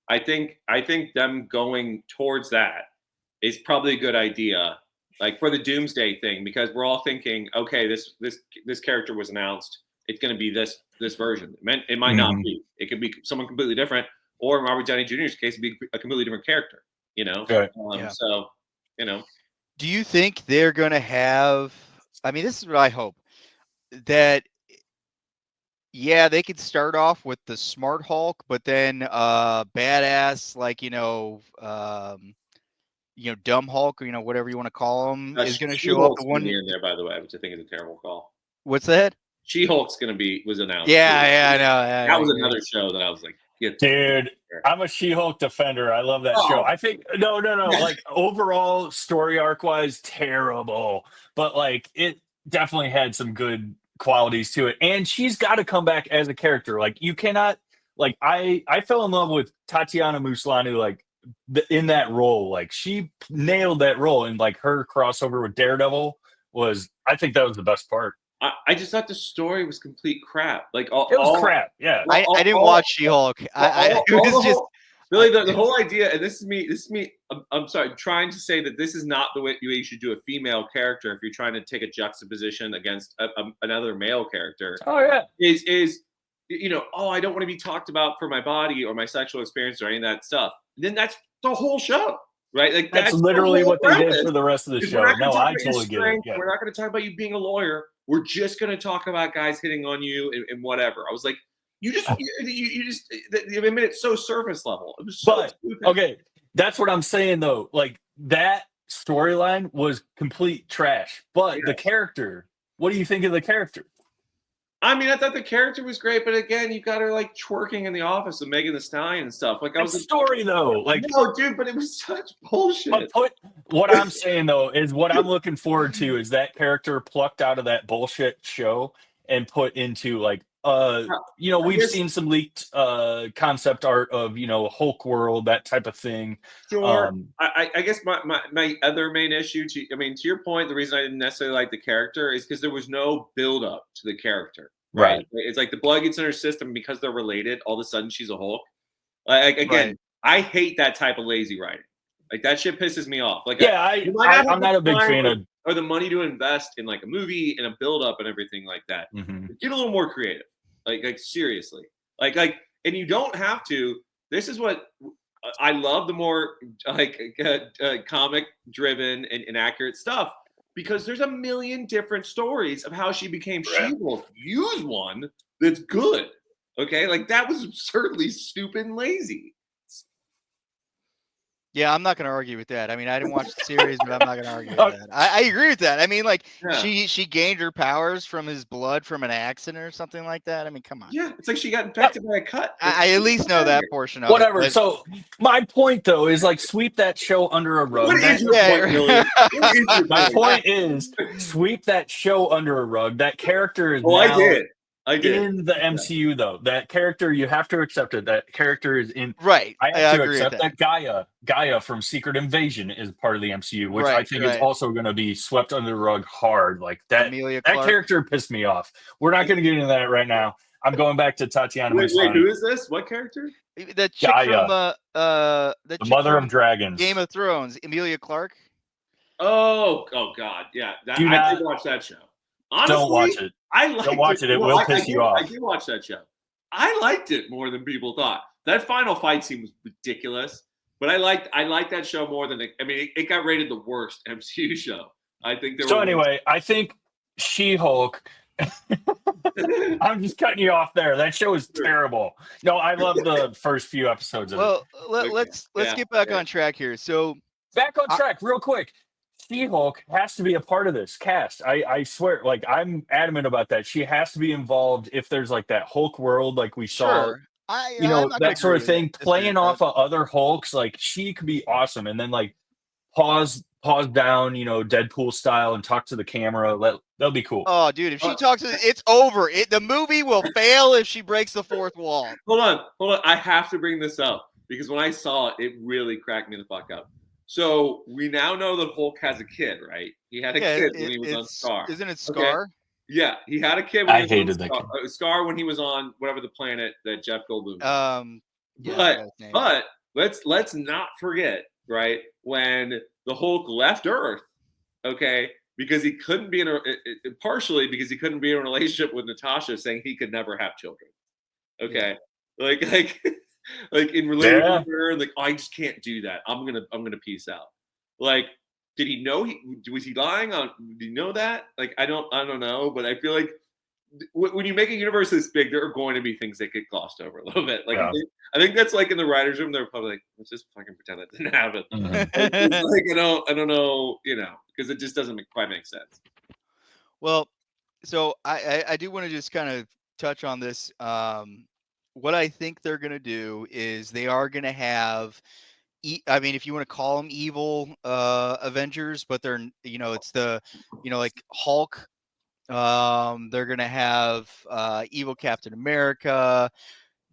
I think them going towards that is probably a good idea, like for the Doomsday thing, because we're all thinking, okay, this character was announced, it's going to be this version. It might not be. It could be someone completely different, or in Robert Downey Jr.'s case, it'd be a completely different character. So Do you think they're going to have? I mean, this is what I hope, that. Yeah, they could start off with the smart Hulk, but then badass, like dumb Hulk, or whatever you want to call him, is going to show up. The one in there, by the way, which I think is a terrible call. What's that? She-Hulk's going to was announced. Yeah, I know. That was another show that I was like, dude, I'm a She-Hulk defender. I love that show. I think no. Like overall story arc wise, terrible, but like it definitely had some good qualities to it, and she's got to come back as a character. Like you cannot, like I fell in love with Tatiana Maslany, like in that role. Like she nailed that role, and like her crossover with Daredevil I think that was the best part. I just thought the story was complete crap. Like it was crap. Yeah, I didn't watch She-Hulk. It was just really the whole idea, and this is me. I'm sorry, trying to say that this is not the way you should do a female character if you're trying to take a juxtaposition against another male character. Oh yeah, is I don't want to be talked about for my body or my sexual experience or any of that stuff. Then that's the whole show, right? Like that's literally what they did for the rest of the show. No, I totally get it. Yeah. We're not going to talk about you being a lawyer. We're just going to talk about guys hitting on you and whatever. I was like, you just made it so surface level. It was so stupid. Okay, that's what I'm saying though. Like that storyline was complete trash. But the character, what do you think of the character? I mean, I thought the character was great, but again, you got her like twerking in the office with Megan Thee Stallion and stuff. Like, the story though, like no, dude, but it was such bullshit. What I'm saying though is what I'm looking forward to is that character plucked out of that bullshit show and put into like we've seen some leaked concept art of Hulk world, that type of thing. Sure. I guess my other main issue to your point, the reason I didn't necessarily like the character is because there was no build up to the character. Right. It's like the blood gets in her system because they're related. All of a sudden she's a Hulk. Like again, I hate that type of lazy writing. Like that shit pisses me off. Like I'm not a big fan of or the money to invest in like a movie and a build up and everything like that. Get a little more creative. Like seriously, like, and you don't have to. This is what I love, the more like comic driven and accurate stuff, because there's a million different stories of how she became She-Hulk. Use one that's good. Okay, like that was absurdly stupid and lazy. Yeah, I'm not going to argue with that. I mean, I didn't watch the series, but I'm not going to argue with that. I agree with that. I mean, like, she gained her powers from his blood from an accident or something like that. I mean, come on. Yeah, it's like she got infected by a cut. I at least know that portion of whatever. it. So my point, though, is like sweep that show under a rug. What is your point, Billy? My point is sweep that show under a rug. That character is I did. In the MCU, though, that character, you have to accept it. That character is in. Right. I have to accept that Gaia from Secret Invasion is part of the MCU, which I think is also going to be swept under the rug hard. Like that. That character pissed me off. We're not going to get into that right now. I'm going back to Tatiana Wait, Maslany. who is this? What character? That chick from the Mother of Dragons, Game of Thrones, Emilia Clarke. Oh God, yeah. I did watch that show. Honestly, don't watch it. Don't watch it. It will piss you off. I did watch that show. I liked it more than people thought. That final fight scene was ridiculous, but I liked that show more than it got rated the worst MCU show. I think there. So anyway, I think She-Hulk. I'm just cutting you off there. That show is terrible. No, I love the first few episodes of it. Well, let's get back on track here. So back on track, real quick. She-Hulk has to be a part of this cast. I swear, like I'm adamant about that. She has to be involved if there's like that Hulk world, like we saw. Sure. That sort of thing, playing off of other Hulks, like she could be awesome. And then like pause down, Deadpool style and talk to the camera. That'll be cool. Oh, dude, if she talks, it's over. The movie will fail if she breaks the fourth wall. Hold on. I have to bring this up because when I saw it, it really cracked me the fuck up. So we now know that Hulk has a kid, right? He had a kid when he was on Scar. Isn't it Scar? Okay. Yeah, he had a kid when he was on Scar when he was on whatever the planet that Jeff Goldblum. But let's not forget, right, when the Hulk left Earth, okay, because he couldn't be partially because he couldn't be in a relationship with Natasha, saying he could never have children. Okay, like in relating with her, like I just can't do that. I'm gonna peace out. Like, did he know was he lying on? Did he know that? Like, I don't know, but I feel like when you make a universe this big, there are going to be things that get glossed over a little bit. Like, I think that's like in the writers' room, they're probably like, let's just fucking pretend that didn't happen. Like, I don't know, because it just doesn't quite make sense. Well, so I do want to just kind of touch on this. What I think they're going to do is they are going to have, if you want to call them evil Avengers, but they're, it's the, like Hulk. They're going to have evil Captain America,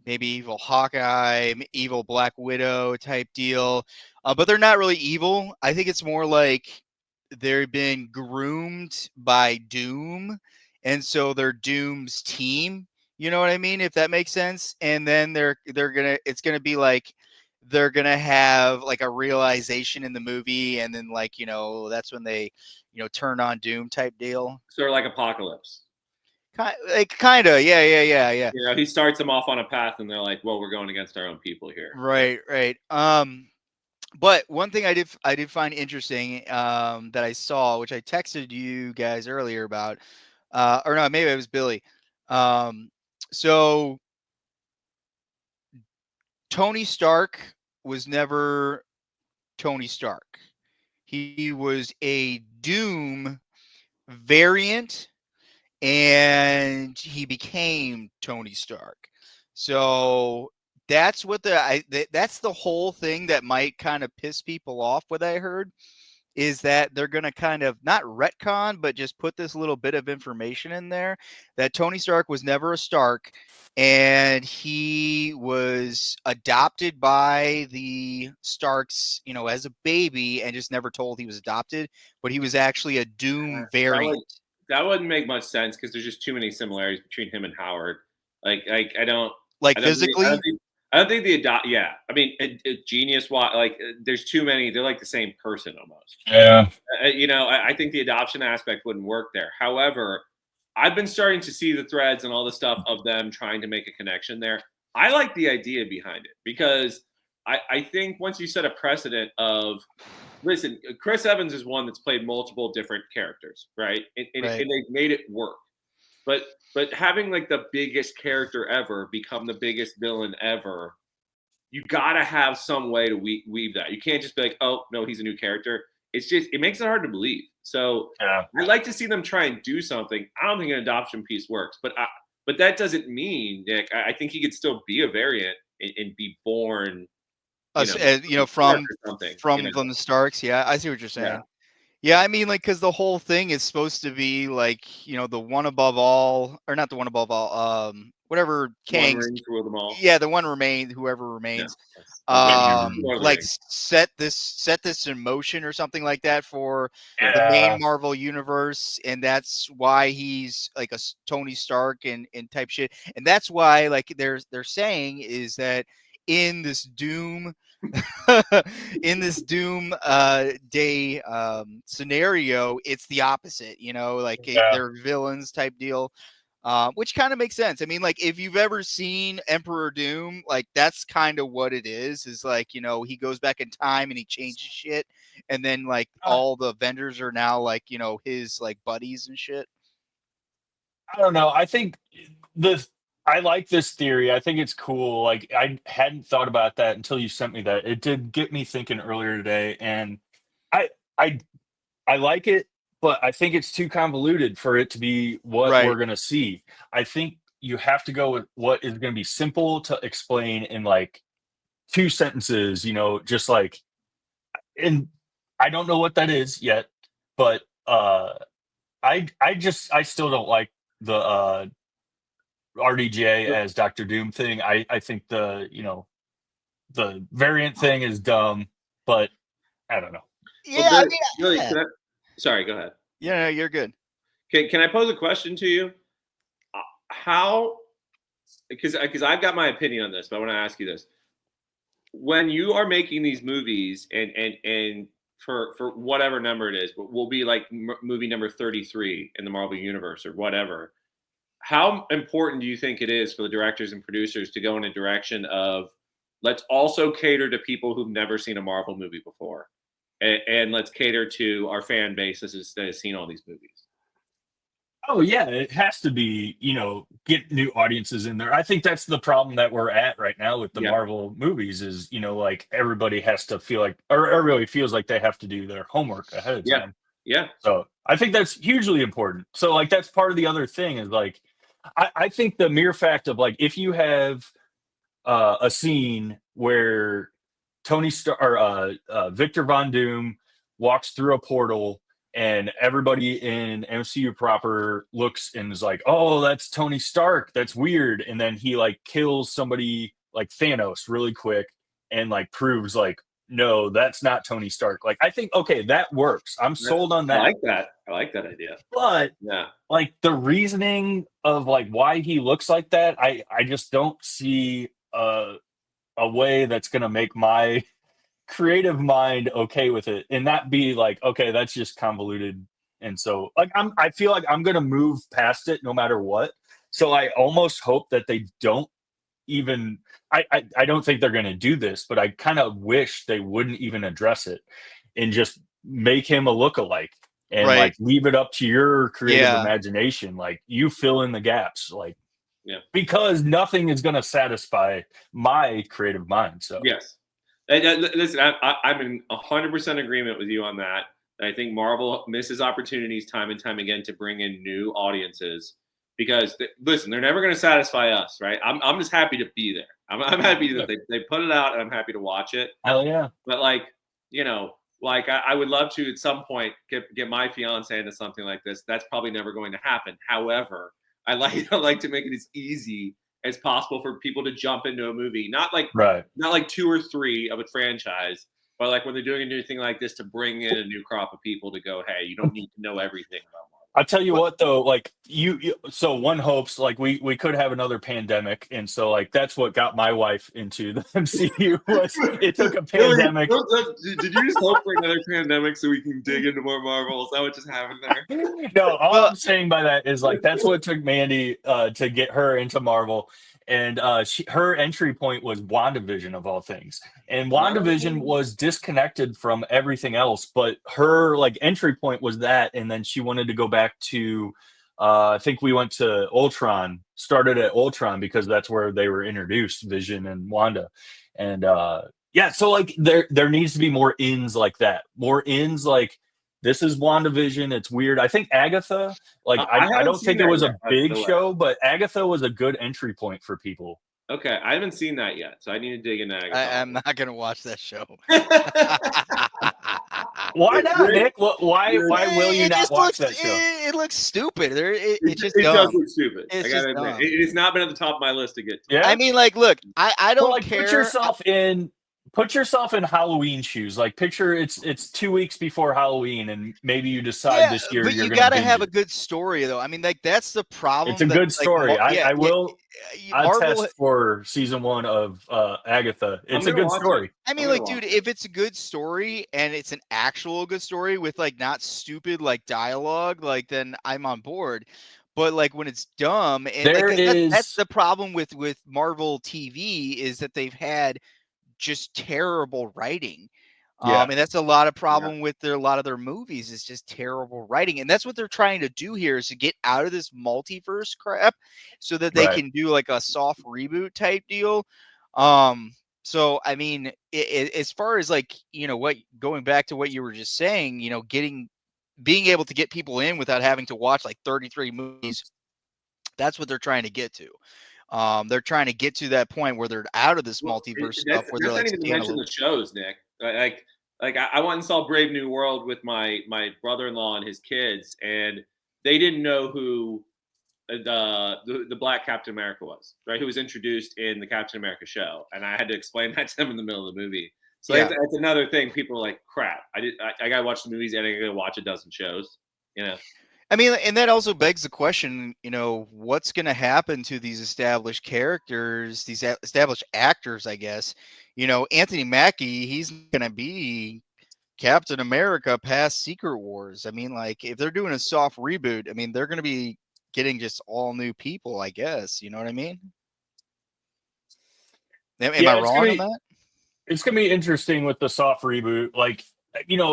maybe evil Hawkeye, evil Black Widow type deal. But they're not really evil. I think it's more like they've been groomed by Doom. And so they're Doom's team. You know what I mean? If that makes sense. And then it's gonna be like they're gonna have like a realization in the movie, and then like that's when they turn on Doom type deal. Sort of like Apocalypse. Kind of, yeah. He starts them off on a path, and they're like, "Well, we're going against our own people here." Right. But one thing I did find interesting that I saw, which I texted you guys earlier about, or no, maybe it was Billy. So Tony Stark was never Tony Stark. He was a Doom variant, and he became Tony Stark. So that's what that's the whole thing that might kind of piss people off. What I heard is that they're going to kind of not retcon, but just put this little bit of information in there that Tony Stark was never a Stark, and he was adopted by the Starks, as a baby, and just never told he was adopted, but he was actually a Doom variant. That wouldn't make much sense because there's just too many similarities between him and Howard. Like I don't physically. I don't think genius. Like there's too many. They're like the same person almost. Yeah. I think the adoption aspect wouldn't work there. However, I've been starting to see the threads and all the stuff of them trying to make a connection there. I like the idea behind it because I think once you set a precedent of, listen, Chris Evans is one that's played multiple different characters, right? And they've made it work. But having like the biggest character ever become the biggest villain ever, you gotta have some way to weave that. You can't just be like, oh no, he's a new character. It makes it hard to believe. So I'd like to see them try and do something. I don't think an adoption piece works, but that doesn't mean, Nick. I think he could still be a variant and be born. From the Starks. Yeah, I see what you're saying. Yeah, I mean, like, because the whole thing is supposed to be like, the one above all, or not the one above all, whatever One Kang's, ring to rule them all. yeah, the one remains, whoever remains, Lord of the like Rings. set this in motion or something like that for the Yeah. main Marvel universe, and that's why he's like a Tony Stark and type shit, and that's why like they're saying is that in this Doom in this Doom Day scenario, it's the opposite, like they're villains type deal, which kind of makes sense. I mean, like if you've ever seen Emperor Doom, like that's kind of what it is like, he goes back in time and he changes shit, and then like all the Avengers are now like, his like buddies and shit. I don't know. I think I like this theory. I think it's cool. Like I hadn't thought about that until you sent me that. It did get me thinking earlier today, and I I I like it, but I think it's too convoluted for it to be what we're Right. gonna see. I think you have to go with what is gonna be simple to explain in like 2 sentences. Just like, and I don't know what that is yet, but I still don't like the RDJ as Doctor Doom thing. I think the variant thing is dumb, but I don't know. Yeah, Well, I mean, really, yeah. Sorry, go ahead. Yeah, no, you're good. Can I pose a question to you? How? Because I've got my opinion on this, but I want to ask you this: when you are making these movies, and for whatever number it is, but will be like movie number 33 in the Marvel universe or whatever. How important do you think it is for the directors and producers to go in a direction of let's also cater to people who've never seen a Marvel movie before, and let's cater to our fan base that has seen all these movies? Oh yeah, it has to be, get new audiences in there. I think that's the problem that we're at right now with the Yeah. Marvel movies is, like everybody has to feel like, or everybody feels like they have to do their homework ahead of time. Yeah. So I think that's hugely important. So like that's part of the other thing is like, I think the mere fact of like if you have a scene where Tony Stark or Victor Von Doom walks through a portal and everybody in MCU proper looks and is like, "Oh, that's Tony Stark. That's weird." And then he like kills somebody like Thanos really quick and like proves like, "No, that's not Tony Stark." Like I think okay, that works. I'm sold on that. I like that. I like that idea. But Yeah. like the reasoning of like why he looks like that, I just don't see a way that's going to make my creative mind okay with it and not be like, okay, that's just convoluted. And so like I feel like I'm going to move past it no matter what. So I almost hope that they don't even I don't think they're going to do this, but I kind of wish they wouldn't even address it and just make him a lookalike and Right. like leave it up to your creative Yeah. imagination. Like you fill in the gaps, like because nothing is going to satisfy my creative mind. So yes, listen, I'm in 100% agreement with you on that. I think Marvel misses opportunities time and time again to bring in new audiences because listen, they're never going to satisfy us, right? I'm just happy to be there. I'm happy that they put it out, and I'm happy to watch it. Hell yeah! But like like I would love to at some point get my fiance into something like this. That's probably never going to happen. However, I like to make it as easy as possible for people to jump into a movie, not like 2 or 3 of a franchise, but like when they're doing a new thing like this to bring in a new crop of people to go, hey, you don't need to know everything about Marvel. I'll tell you what though, like you so one hopes like we could have another pandemic, and so like that's what got my wife into the MCU was it took a pandemic. Did you just hope for another pandemic so we can dig into more Marvel? Is that what just happened there? No, all I'm saying by that is like that's what took Mandy to get her into Marvel. And her entry point was WandaVision of all things. And WandaVision was disconnected from everything else, but her like entry point was that. And then she wanted to go back to, I think we went to Ultron, started at Ultron because that's where they were introduced, Vision and Wanda. And yeah, so like there needs to be more ins like that, more ins like, this is WandaVision. It's weird. I think Agatha, like, I don't think it was a big show, but Agatha was a good entry point for people. Okay, I haven't seen that yet, so I need to dig into Agatha. I'm not going to watch that show. Why not, Nick? Why will you not watch that show? It looks stupid. It's just it dumb. does look stupid. It's I gotta just admit, dumb. it's not been at the top of my list to get to. Yeah. I mean, like, look, I don't care. Put yourself in Halloween shoes. Like, picture it's 2 weeks before Halloween, and maybe you decide this year but you're you going to gotta have it. a good story, though. I mean, like, that's the problem. It's a good story. I will Marvel attest for season 1 of Agatha. It's a good story. I mean, like, dude, if it's a good story and it's an actual good story with like not stupid like dialogue, like then I'm on board. But like when it's dumb, and that's the problem with Marvel TV is that they've had just terrible writing. And that's a lot of problem with a lot of their movies is just terrible writing. And that's what they're trying to do here is to get out of this multiverse crap so that they can do like a soft reboot type deal. So, I mean, as far as like, going back to what you were just saying, being able to get people in without having to watch like 33 movies, that's what they're trying to get to. They're trying to get to that point where they're out of this multiverse stuff where they're like, not even to mention the shows, Nick. Like I went and saw Brave New World with my brother-in-law and his kids, and they didn't know who the Black Captain America was, right? Who was introduced in the Captain America show, and I had to explain that to them in the middle of the movie. So that's another thing. People are like, "Crap! I gotta watch the movies and I gotta watch a dozen shows." I mean, and that also begs the question, what's going to happen to these established characters, these established actors, I guess. Anthony Mackie, he's going to be Captain America past Secret Wars. I mean, like, if they're doing a soft reboot, I mean, they're going to be getting just all new people, I guess. You know what I mean? Am I wrong on that? It's going to be interesting with the soft reboot. Like,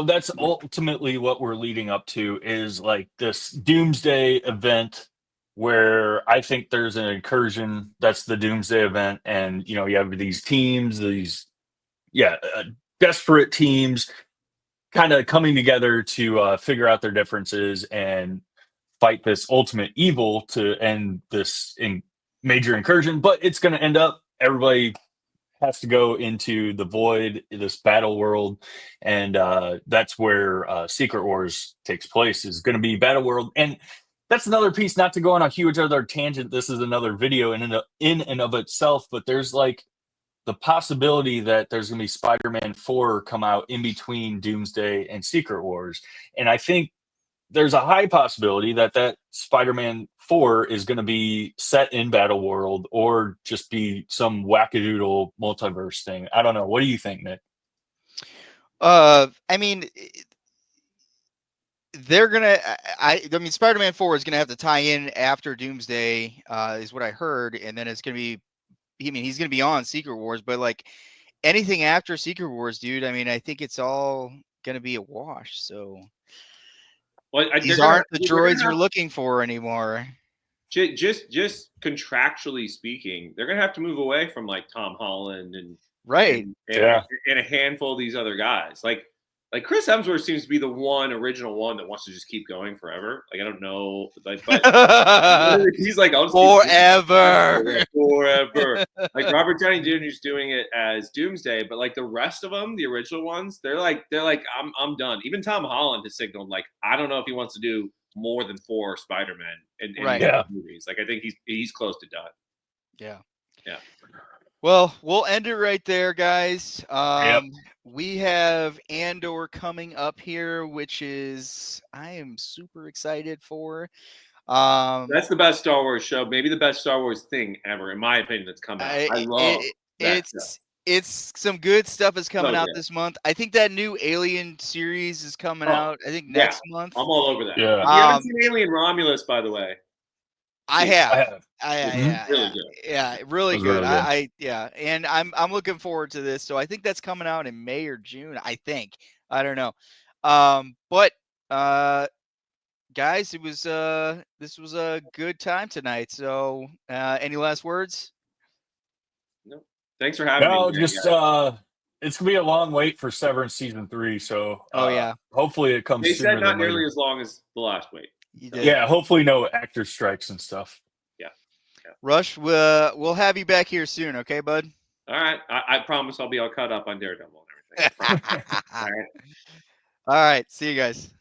that's ultimately what we're leading up to is like this Doomsday event where I think there's an incursion. That's the Doomsday event. And, you have these teams, desperate teams kind of coming together to figure out their differences and fight this ultimate evil to end this major incursion. But it's going to end up everybody has to go into the void, this battle world, and that's where Secret Wars takes place. Is going to be battle world, and that's another piece. Not to go on a huge other tangent, this is another video in and of itself, but there's like the possibility that there's going to be Spider-Man 4 come out in between Doomsday and Secret Wars, and I think there's a high possibility that Spider-Man 4 is going to be set in Battle World or just be some wackadoodle multiverse thing. I don't know. What do you think, Nick? I mean, they're gonna. I mean, Spider-Man 4 is gonna have to tie in after Doomsday, is what I heard, and then it's gonna be. I mean, he's gonna be on Secret Wars, but like anything after Secret Wars, dude. I mean, I think it's all gonna be a wash. So. Well, these aren't the droids you're looking for anymore. Just contractually speaking, they're gonna have to move away from like Tom Holland and a handful of these other guys. Like Chris Hemsworth seems to be the original one that wants to just keep going forever. Like I don't know, but he's like I'll just forever. Like Robert Downey Jr. is doing it as Doomsday, but like the rest of them, the original ones, they're like I'm done. Even Tom Holland has signaled like I don't know if he wants to do more than 4 Spider-Man in movies. Like I think he's close to done. Yeah. Well, we'll end it right there, guys. We have Andor coming up here, which is I am super excited for. That's the best Star Wars show, maybe the best Star Wars thing ever, in my opinion. That's come out. I love that stuff. It's some good stuff is coming out this month. I think that new Alien series is coming out. I think next month. I'm all over that. Yeah. If you haven't seen Alien Romulus, by the way. I have. Really good. Yeah, really good. Really good. And I'm looking forward to this. So I think that's coming out in May or June. I think. I don't know. But guys, this was a good time tonight. So any last words? No. Thanks for having me. No, just it's gonna be a long wait for Severance season 3. So hopefully it comes. They sooner said not than nearly later. as long as the last wait. Yeah, hopefully no actor strikes and stuff. Yeah. Rush, we'll have you back here soon, okay, bud? All right. I promise I'll be all caught up on Daredevil and everything. All right. All right. See you guys.